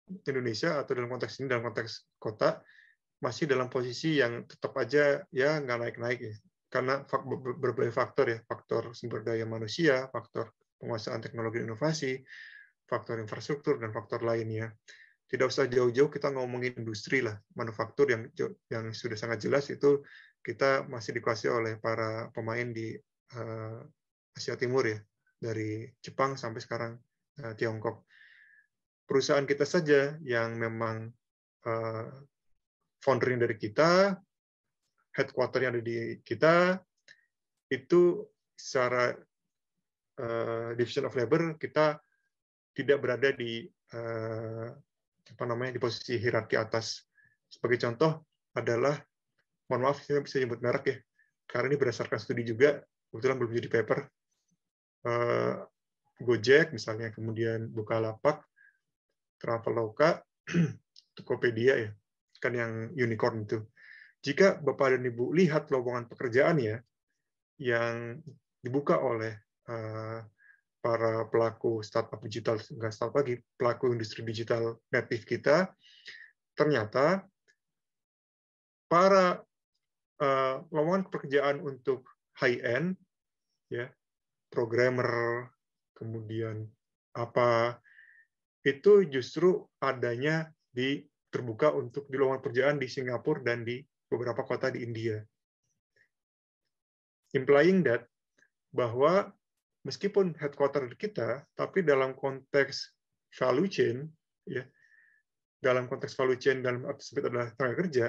Indonesia atau dalam konteks ini, dalam konteks kota, masih dalam posisi yang tetap aja ya nggak naik-naik ya. Karena berbagai faktor ya, faktor sumber daya manusia, faktor penguasaan teknologi inovasi, faktor infrastruktur, dan faktor lainnya. Tidak usah jauh-jauh kita ngomongin industri lah, manufaktur yang sudah sangat jelas itu kita masih dikuasai oleh para pemain di Asia Timur ya, dari Jepang sampai sekarang Tiongkok. Perusahaan kita saja yang memang foundernya dari kita, headquarter-nya ada di kita, itu secara division of labor kita tidak berada di di posisi hierarki atas. Sebagai contoh adalah, mohon maaf saya bisa nyebut merek ya, karena ini berdasarkan studi juga, kebetulan belum jadi paper, Gojek misalnya, kemudian Bukalapak, Traveloka, Tokopedia ya, kan yang unicorn itu. Jika Bapak dan Ibu lihat lowongan pekerjaannya yang dibuka oleh para pelaku startup digital, enggak startup lagi, pelaku industri digital native kita, ternyata para lowongan pekerjaan untuk high-end, ya, programmer, kemudian apa, itu justru adanya terbuka untuk di lowongan pekerjaan di Singapura dan di beberapa kota di India. Implying that bahwa meskipun headquarter kita, tapi dalam konteks value chain, ya, dalam konteks value chain dalam arti sempit adalah tenaga kerja,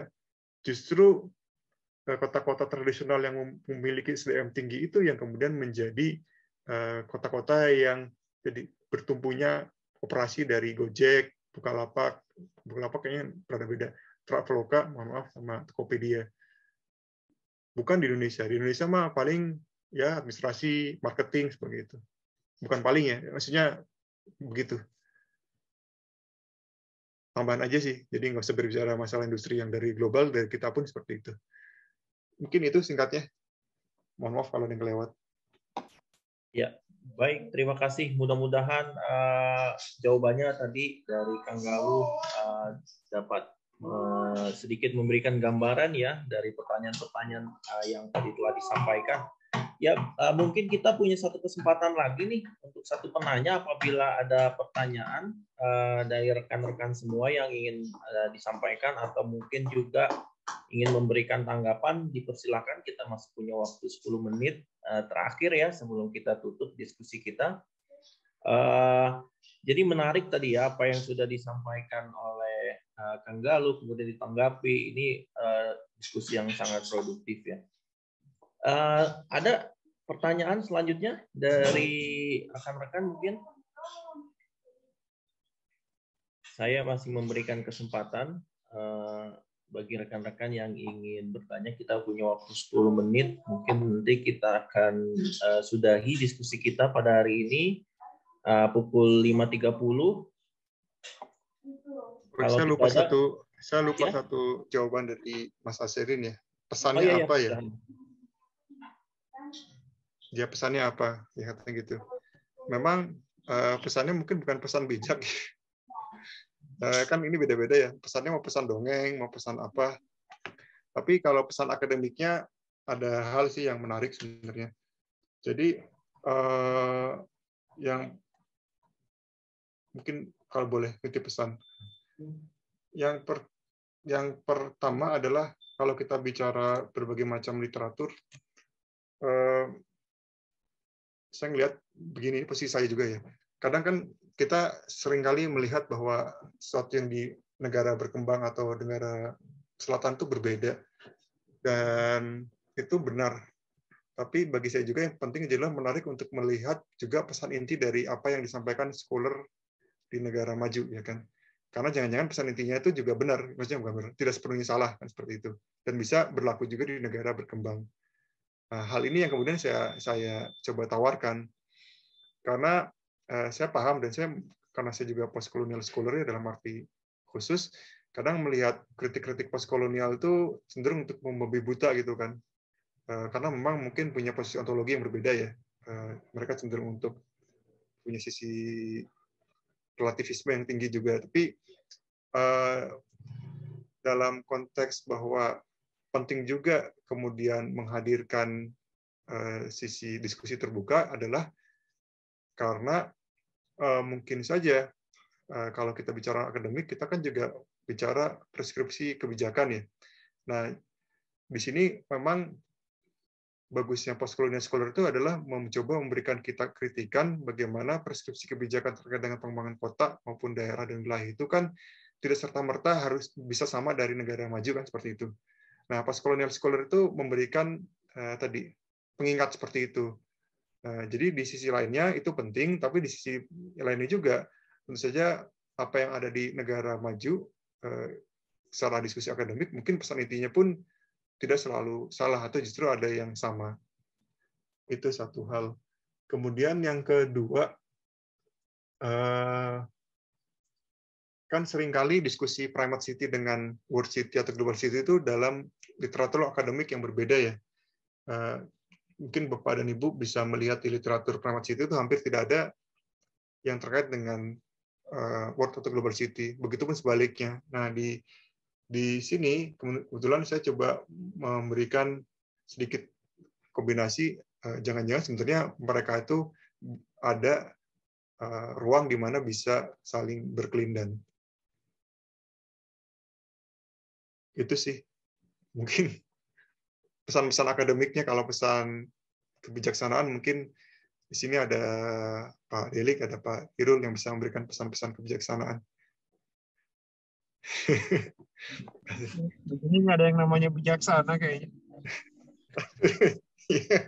justru kota-kota tradisional yang memiliki SDM tinggi itu yang kemudian menjadi kota-kota yang jadi bertumpunya operasi dari Gojek, Bukalapak kayaknya beda, Traveloka, mohon maaf, sama Tokopedia. Bukan di Indonesia. Di Indonesia mah paling ya administrasi, marketing, seperti itu. Bukan paling ya, maksudnya begitu. Tambahan aja sih, jadi nggak usah berbicara masalah industri yang dari global, dari kita pun seperti itu. Mungkin itu singkatnya. Mohon maaf kalau ada yang kelewat. Ya, baik, terima kasih. Mudah-mudahan jawabannya tadi dari Kang Galuh dapat sedikit memberikan gambaran ya dari pertanyaan-pertanyaan yang tadi telah disampaikan. Ya, mungkin kita punya satu kesempatan lagi nih untuk satu penanya apabila ada pertanyaan dari rekan-rekan semua yang ingin disampaikan atau mungkin juga ingin memberikan tanggapan, dipersilakan. Kita masih punya waktu 10 menit terakhir ya sebelum kita tutup diskusi kita. Jadi menarik tadi ya apa yang sudah disampaikan oleh Kang Galuh, kemudian ditanggapi. Ini diskusi yang sangat produktif ya. Ada pertanyaan selanjutnya dari rekan-rekan mungkin? Saya masih memberikan kesempatan bagi rekan-rekan yang ingin bertanya, kita punya waktu 10 menit. Mungkin nanti kita akan sudahi diskusi kita pada hari ini pukul 5.30. Kalau saya lupa ya? satu jawaban dari Mas Asirin ya. Pesannya apa ya? Dia pesannya apa? Ya katanya gitu. Memang pesannya mungkin bukan pesan bijak. Kan ini beda-beda ya. Pesannya mau pesan dongeng, mau pesan apa. Tapi kalau pesan akademiknya ada hal sih yang menarik sebenarnya. Jadi yang mungkin kalau boleh titip pesan. Yang pertama adalah kalau kita bicara berbagai macam literatur, saya ngelihat begini, posisi saya juga ya. Kadang kan kita seringkali melihat bahwa sesuatu yang di negara berkembang atau negara selatan itu berbeda. Dan itu benar. Tapi bagi saya juga yang penting adalah menarik untuk melihat juga pesan inti dari apa yang disampaikan scholar di negara maju, ya kan. Karena jangan-jangan pesan intinya itu juga benar, maksudnya bukan benar, tidak sepenuhnya salah, kan seperti itu. Dan bisa berlaku juga di negara berkembang. Nah, hal ini yang kemudian saya coba tawarkan. Karena saya paham dan karena saya juga postkolonial scholar ya dalam arti khusus, kadang melihat kritik-kritik postkolonial itu cenderung untuk membabi buta gitu kan, karena memang mungkin punya posisi ontologi yang berbeda ya. Mereka cenderung untuk punya sisi relativisme yang tinggi juga, tapi dalam konteks bahwa penting juga kemudian menghadirkan sisi diskusi terbuka adalah karena mungkin saja kalau kita bicara akademik, kita kan juga bicara preskripsi kebijakan ya. Nah, di sini memang bagusnya postkolonial scholar itu adalah mencoba memberikan kita kritikan bagaimana preskripsi kebijakan terkait dengan pengembangan kota maupun daerah dan wilayah itu kan tidak serta-merta harus bisa sama dari negara maju kan seperti itu. Nah, postkolonial scholar itu memberikan tadi pengingat seperti itu. Jadi di sisi lainnya itu penting, tapi di sisi lainnya juga tentu saja apa yang ada di negara maju secara diskusi akademik mungkin pesan intinya pun tidak selalu salah atau justru ada yang sama. Itu satu hal. Kemudian yang kedua, kan seringkali diskusi primate city dengan world city atau global city itu dalam literatur akademik yang berbeda ya. Mungkin Bapak dan Ibu bisa melihat di literatur primate city itu hampir tidak ada yang terkait dengan world atau global city. Begitupun sebaliknya. Nah, di sini kebetulan saya coba memberikan sedikit kombinasi. Jangan-jangan sebenarnya mereka itu ada ruang di mana bisa saling berkelindan. Itu sih mungkin pesan-pesan akademiknya. Kalau pesan kebijaksanaan mungkin di sini ada Pak Delik, ada Pak Irul yang bisa memberikan pesan-pesan kebijaksanaan. Di sini nggak ada yang namanya bijaksana kayaknya.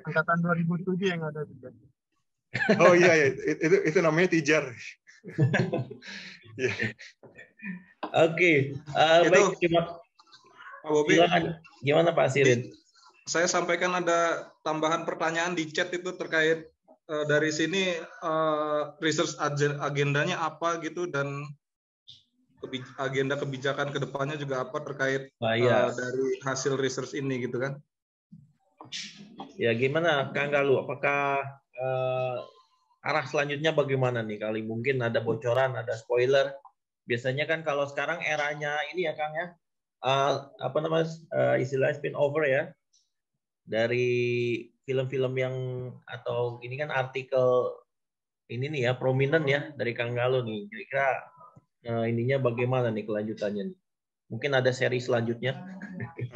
Angkatan 2007 yang ada juga. Oh iya, itu namanya tijar. Oke, baik. Pak Bobi, gimana Pak Sirin? Saya sampaikan ada tambahan pertanyaan di chat itu terkait dari sini research agendanya apa gitu, dan agenda kebijakan ke depannya juga apa terkait dari hasil research ini gitu kan. Ya gimana Kang Galuh, apakah arah selanjutnya bagaimana nih? Kali mungkin ada bocoran, ada spoiler. Biasanya kan kalau sekarang eranya ini ya Kang ya, apa namanya istilah spin over ya, dari film-film yang atau ini kan artikel ini nih ya prominent ya dari Kang Galuh nih. Kira-kira ininya bagaimana nih kelanjutannya nih? Mungkin ada seri selanjutnya.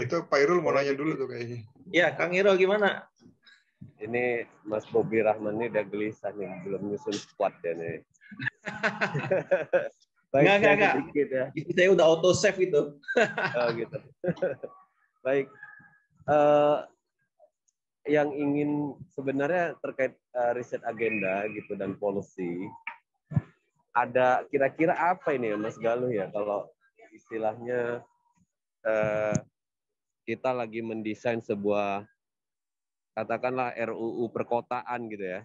Itu Pak Irul mau nanya dulu tuh kayaknya. Ya, Kang Irul gimana? Ini Mas Bobi Rahman ini udah gelisah nih, belum nyusun squad ya nih. Baik, enggak. Sedikit ya. Saya udah auto save itu. Oh gitu. Baik. Yang ingin sebenarnya terkait riset agenda gitu dan policy, ada kira-kira apa ini ya Mas Galuh ya, kalau istilahnya kita lagi mendesain sebuah katakanlah RUU perkotaan gitu ya.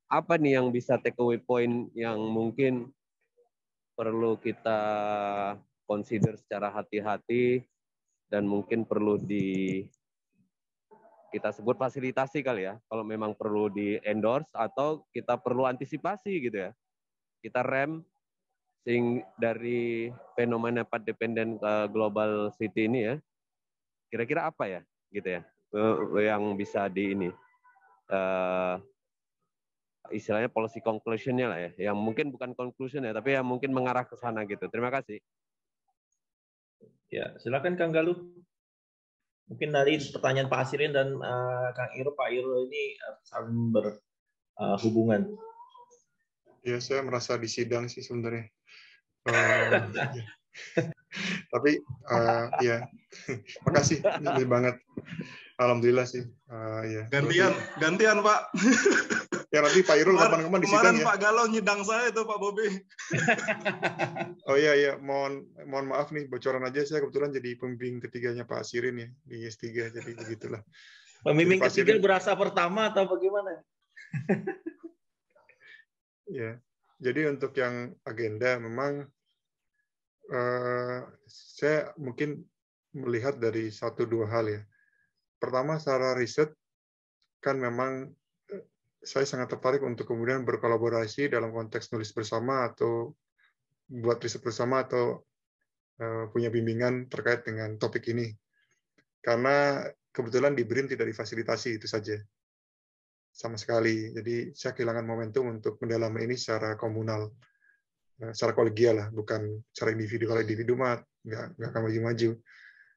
Apa nih yang bisa take away point yang mungkin perlu kita consider secara hati-hati dan mungkin perlu kita sebut fasilitasi kali ya, kalau memang perlu di endorse atau kita perlu antisipasi gitu ya. Kita rem dari fenomena part dependent global city ini ya. Kira-kira apa ya gitu ya yang bisa istilahnya policy conclusion-nya lah ya, yang mungkin bukan conclusion ya, tapi yang mungkin mengarah ke sana gitu. Terima kasih. Ya, silakan Kang Galuh. Mungkin dari pertanyaan Pak Asirin dan Kang Irul, Pak Irul ini saling berhubungan. Ya, saya merasa disidang sih sebenarnya. Ya. Tapi ya, makasih banget. Alhamdulillah sih. Ya. Gantian Pak. Ya nanti Pak Irul kapan-kapan disidang ya. Kemarin Pak Galuh nyidang saya itu Pak Bobi. Oh iya, mohon maaf nih, bocoran aja, saya kebetulan jadi pembimbing ketiganya Pak Asirin ya di S3, jadi begitulah. Pembimbing ketiga berasa pertama atau bagaimana? Ya, jadi untuk yang agenda memang saya mungkin melihat dari 1-2 hal ya. Pertama, secara riset kan memang saya sangat tertarik untuk kemudian berkolaborasi dalam konteks nulis bersama atau buat riset bersama atau punya bimbingan terkait dengan topik ini. Karena kebetulan di BRIN tidak difasilitasi itu saja. Sama sekali. Jadi saya kehilangan momentum untuk mendalami ini secara komunal, secara kolegial lah, bukan secara individu. Kalau individu mah nggak akan maju-maju.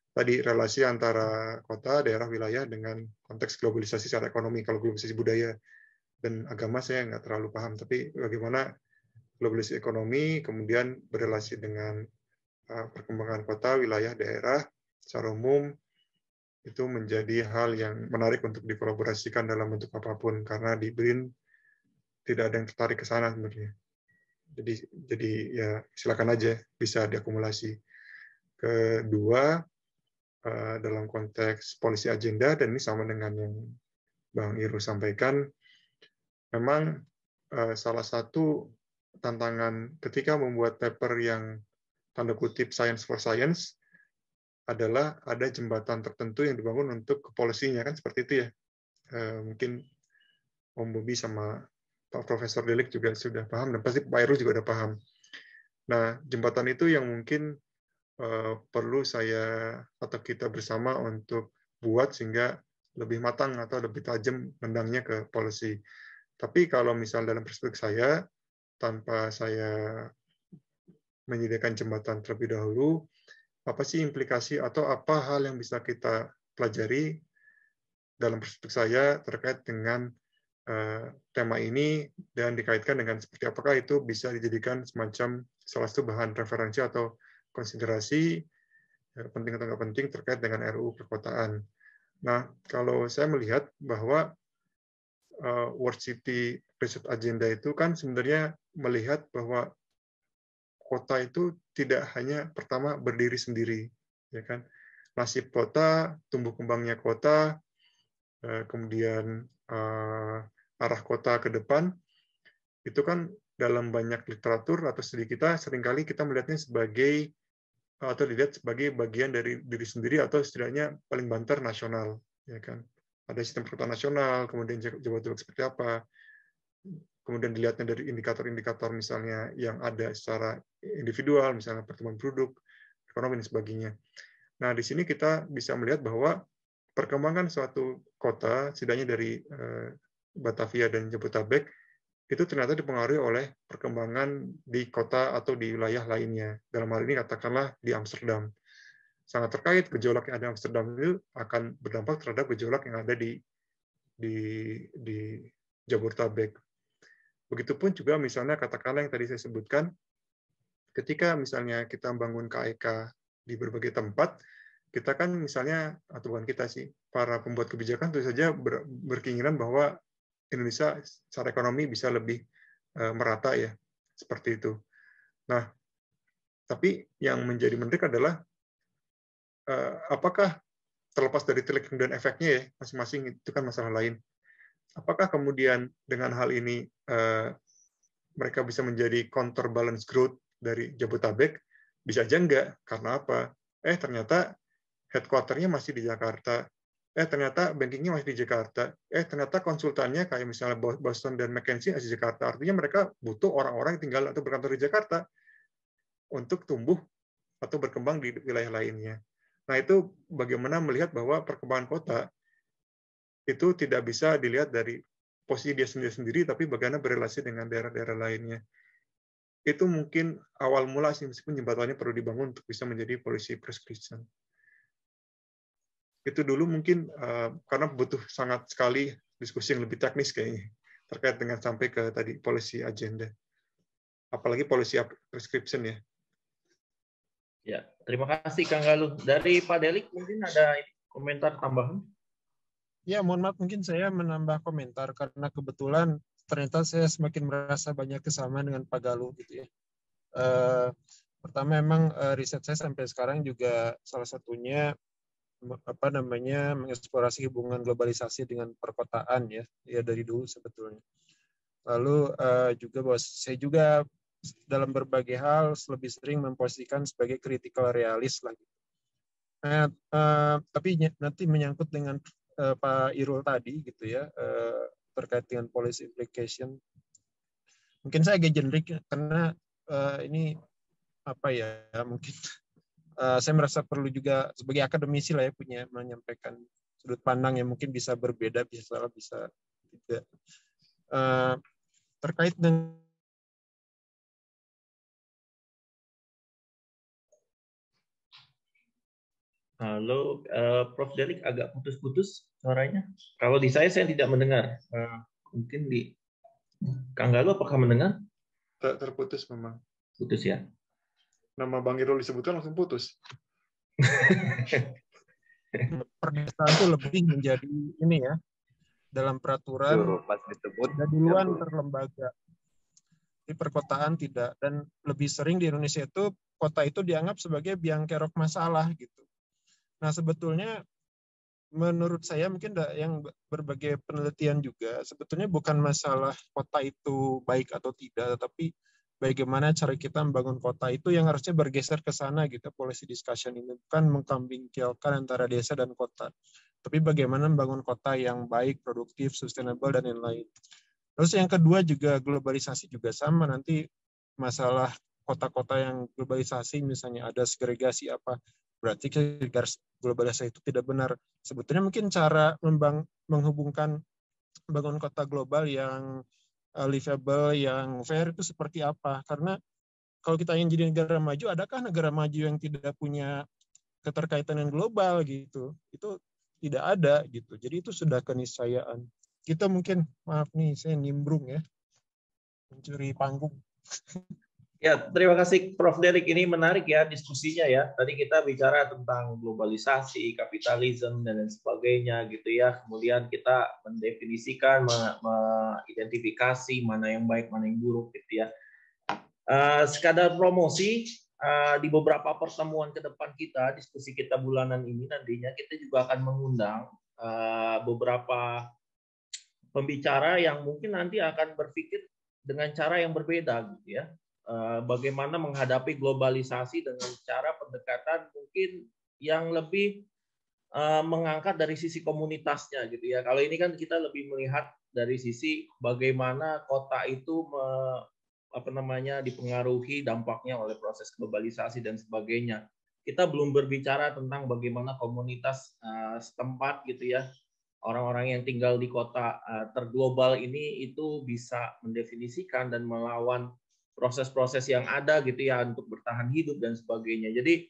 Tadi relasi antara kota, daerah, wilayah dengan konteks globalisasi secara ekonomi. Kalau globalisasi budaya dan agama saya nggak terlalu paham, tapi bagaimana globalisasi ekonomi kemudian berrelasi dengan perkembangan kota, wilayah, daerah secara umum, itu menjadi hal yang menarik untuk dikolaborasikan dalam bentuk apapun, karena di BRIN tidak ada yang tertarik ke sana sebenarnya. Jadi ya silakan aja bisa diakumulasi. Kedua, dalam konteks policy agenda, dan ini sama dengan yang Bang Irul sampaikan, memang salah satu tantangan ketika membuat paper yang tanda kutip science for science adalah ada jembatan tertentu yang dibangun untuk ke policy-nya, kan seperti itu ya. Mungkin Om Bobi sama Pak Profesor Delik juga sudah paham, dan pasti Pak Irul juga udah paham. Nah, jembatan itu yang mungkin perlu saya atau kita bersama untuk buat sehingga lebih matang atau lebih tajam mendangnya ke policy. Tapi kalau misal dalam perspektif saya, tanpa saya menyediakan jembatan terlebih dahulu, apa sih implikasi atau apa hal yang bisa kita pelajari dalam perspektif saya terkait dengan tema ini dan dikaitkan dengan seperti apakah itu bisa dijadikan semacam salah satu bahan referensi atau konsiderasi penting atau nggak penting terkait dengan RUU perkotaan. Nah, kalau saya melihat bahwa World City Research Agenda itu kan sebenarnya melihat bahwa kota itu tidak hanya pertama berdiri sendiri, ya kan? Nasib kota, tumbuh kembangnya kota, kemudian arah kota ke depan, itu kan dalam banyak literatur atau studi kita seringkali kita melihatnya sebagai atau dilihat sebagai bagian dari diri sendiri atau setidaknya paling banter nasional, ya kan? Ada sistem perkotaan nasional, kemudian jabat-jabat seperti apa, kemudian dilihatnya dari indikator-indikator misalnya yang ada secara individual, misalnya pertumbuhan penduduk, ekonomi, dan sebagainya. Nah, di sini kita bisa melihat bahwa perkembangan suatu kota, setidaknya dari Batavia dan Jabodetabek, itu ternyata dipengaruhi oleh perkembangan di kota atau di wilayah lainnya. Dalam hal ini katakanlah di Amsterdam. Sangat terkait gejolak yang ada di Amsterdam itu akan berdampak terhadap gejolak yang ada di Jabodetabek. Begitupun juga misalnya katakanlah yang tadi saya sebutkan, ketika misalnya kita membangun KEK di berbagai tempat, kita kan misalnya, atau bukan kita sih, para pembuat kebijakan tentu saja berkeinginan bahwa Indonesia secara ekonomi bisa lebih merata ya, seperti itu. Nah, Tapi yang menjadi menarik adalah apakah terlepas dari trickling down efeknya ya, masing-masing itu kan masalah lain. Apakah kemudian dengan hal ini mereka bisa menjadi counterbalance growth dari Jabodetabek? Bisa aja enggak. Karena apa? Ternyata headquarter-nya masih di Jakarta. Ternyata bankingnya masih di Jakarta. Ternyata konsultannya kayak misalnya Boston dan McKinsey masih di Jakarta. Artinya mereka butuh orang-orang yang tinggal atau berkantor di Jakarta untuk tumbuh atau berkembang di wilayah lainnya. Nah, itu bagaimana melihat bahwa perkembangan kota itu tidak bisa dilihat dari posisi dia sendiri-sendiri, tapi bagaimana berrelasi dengan daerah-daerah lainnya. Itu mungkin awal mula sih, meskipun jembatannya perlu dibangun untuk bisa menjadi policy prescription. Itu dulu mungkin karena butuh sangat sekali diskusi yang lebih teknis kayaknya, terkait dengan sampai ke tadi policy agenda. Apalagi policy prescription ya. Ya, terima kasih Kang Galuh. Dari Pak Delik mungkin ada komentar tambahan? Ya, mohon maaf mungkin saya menambah komentar karena kebetulan ternyata saya semakin merasa banyak kesamaan dengan Pak Galuh gitu ya. Pertama memang riset saya sampai sekarang juga salah satunya mengeksplorasi hubungan globalisasi dengan perkotaan ya dari dulu sebetulnya. Lalu juga bahwa saya juga dalam berbagai hal lebih sering memposisikan sebagai critical realis lah. Tapi nanti menyangkut dengan Pak Irul tadi gitu ya terkait dengan policy implication. Mungkin saya agak generik karena ini apa ya mungkin saya merasa perlu juga sebagai akademisi lah ya punya menyampaikan sudut pandang yang mungkin bisa berbeda, bisa salah, bisa tidak. Terkait dengan Halo, Prof. Delik agak putus-putus suaranya. Kalau di saya tidak mendengar. Mungkin di Kang Galuh apakah mendengar? Terputus memang. Putus ya. Nama Bang Irul disebutkan langsung putus. perdesaan itu lebih menjadi ini ya dalam peraturan pas disebut sudah duluan terlembaga. Di perkotaan tidak, dan lebih sering di Indonesia itu kota itu dianggap sebagai biang kerok masalah gitu. Nah sebetulnya menurut saya mungkin yang berbagai penelitian juga sebetulnya bukan masalah kota itu baik atau tidak, tetapi bagaimana cara kita membangun kota itu yang harusnya bergeser ke sana gitu. Policy discussion ini bukan mengkambingkialkan antara desa dan kota, tapi bagaimana membangun kota yang baik, produktif, sustainable dan lain-lain. Terus yang kedua juga globalisasi juga sama, nanti masalah kota-kota yang globalisasi misalnya ada segregasi apa, berarti globalisasi itu tidak benar. Sebetulnya mungkin cara menghubungkan bangun kota global yang livable, yang fair itu seperti apa? Karena kalau kita ingin jadi negara maju, adakah negara maju yang tidak punya keterkaitan dengan global gitu? Itu tidak ada gitu. Jadi itu sudah keniscayaan. Kita mungkin, maaf nih, saya nimbrung ya, mencuri panggung. Ya, terima kasih Prof. Delik. Ini menarik ya diskusinya ya. Tadi kita bicara tentang globalisasi, kapitalisme, dan lain sebagainya gitu ya. Kemudian kita mendefinisikan, mengidentifikasi mana yang baik, mana yang buruk gitu ya. Sekadar promosi, di beberapa pertemuan ke depan kita, diskusi kita bulanan ini nantinya kita juga akan mengundang beberapa pembicara yang mungkin nanti akan berpikir dengan cara yang berbeda gitu ya. Bagaimana menghadapi globalisasi dengan cara pendekatan mungkin yang lebih mengangkat dari sisi komunitasnya gitu ya. Kalau ini kan kita lebih melihat dari sisi bagaimana kota itu dipengaruhi dampaknya oleh proses globalisasi dan sebagainya. Kita belum berbicara tentang bagaimana komunitas setempat gitu ya, orang-orang yang tinggal di kota terglobal ini itu bisa mendefinisikan dan melawan proses-proses yang ada gitu ya untuk bertahan hidup dan sebagainya. Jadi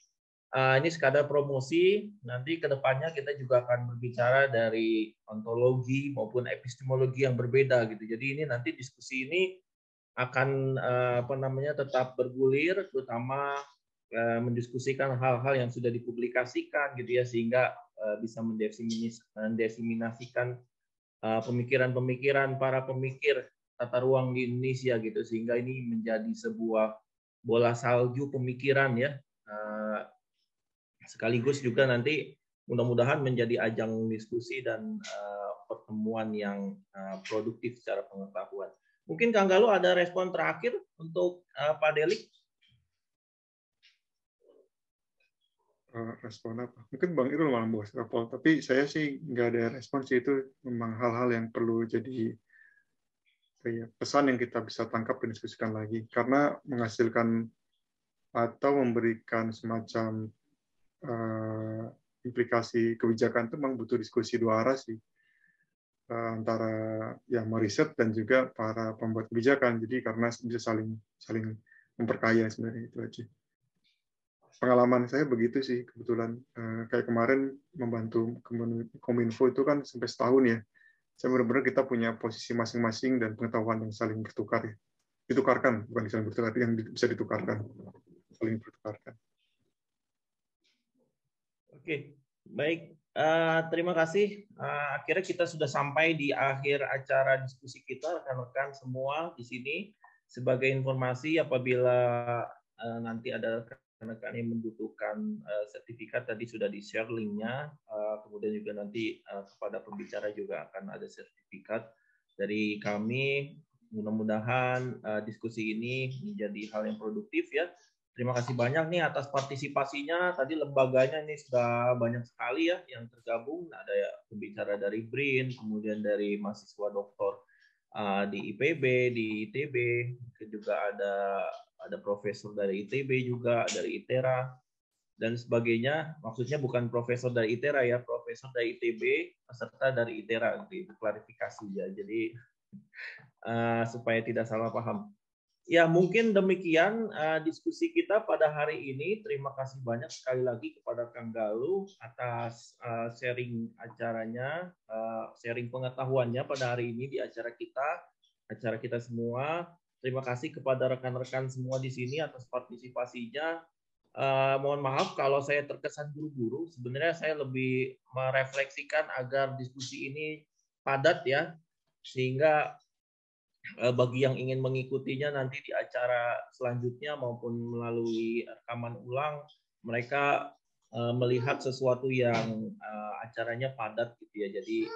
ini sekadar promosi, nanti ke depannya kita juga akan berbicara dari ontologi maupun epistemologi yang berbeda gitu. Jadi ini nanti diskusi ini akan tetap bergulir, terutama mendiskusikan hal-hal yang sudah dipublikasikan gitu ya, sehingga bisa mendesiminasikan pemikiran-pemikiran para pemikir tata ruang di Indonesia gitu, sehingga ini menjadi sebuah bola salju pemikiran ya. Sekaligus juga nanti mudah-mudahan menjadi ajang diskusi dan pertemuan yang produktif secara pengetahuan. Mungkin Kang Galuh ada respon terakhir untuk Pak Delik? Respon apa? Mungkin Bang Irul malah mau respon, tapi saya sih nggak ada respon sih. Itu memang hal-hal yang perlu jadi pesan yang kita bisa tangkap dan diskusikan lagi. Karena menghasilkan atau memberikan semacam implikasi kebijakan itu memang butuh diskusi dua arah sih, antara yang meriset dan juga para pembuat kebijakan. Jadi karena bisa saling memperkaya sebenarnya, itu aja. Pengalaman saya begitu sih kebetulan. Kayak kemarin membantu Kominfo itu kan sampai setahun ya. Saya benar-benar kita punya posisi masing-masing dan pengetahuan yang saling bertukar ya. Ditukarkan, bukan saling bertukar, yang bisa ditukarkan. Saling bertukarkan. Oke, baik. Terima kasih. Akhirnya kita sudah sampai di akhir acara diskusi kita, rekan-rekan semua di sini. Sebagai informasi, apabila nanti ada rekan-rekan yang membutuhkan sertifikat, tadi sudah di-share linknya. Kemudian juga nanti kepada pembicara juga akan ada sertifikat dari kami. Mudah-mudahan diskusi ini menjadi hal yang produktif ya. Terima kasih banyak nih atas partisipasinya. Tadi lembaganya ini sudah banyak sekali ya yang tergabung. Ada ya pembicara dari BRIN, kemudian dari mahasiswa doktor di IPB, di ITB, juga ada profesor dari ITB juga, dari ITERA, dan sebagainya. Maksudnya bukan profesor dari ITERA ya, profesor dari ITB, serta dari ITERA. Itu klarifikasi ya. Jadi supaya tidak salah paham. Ya, mungkin demikian diskusi kita pada hari ini. Terima kasih banyak sekali lagi kepada Kang Galuh atas sharing acaranya, sharing pengetahuannya pada hari ini di acara kita semua. Terima kasih kepada rekan-rekan semua di sini atas partisipasinya. Mohon maaf kalau saya terkesan buru-buru. Sebenarnya saya lebih merefleksikan agar diskusi ini padat ya, sehingga bagi yang ingin mengikutinya nanti di acara selanjutnya maupun melalui rekaman ulang, mereka melihat sesuatu yang acaranya padat gitu ya. Jadi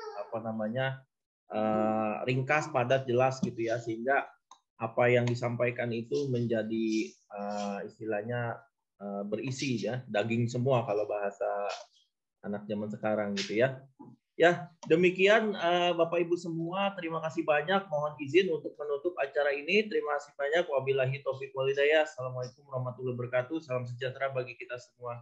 ringkas, padat, jelas gitu ya, sehingga apa yang disampaikan itu menjadi istilahnya berisi ya, daging semua kalau bahasa anak zaman sekarang gitu ya. Ya, demikian Bapak Ibu semua, terima kasih banyak. Mohon izin untuk menutup acara ini. Terima kasih banyak. Wabillahi taufiq wal hidayah. Assalamualaikum warahmatullahi wabarakatuh. Salam sejahtera bagi kita semua.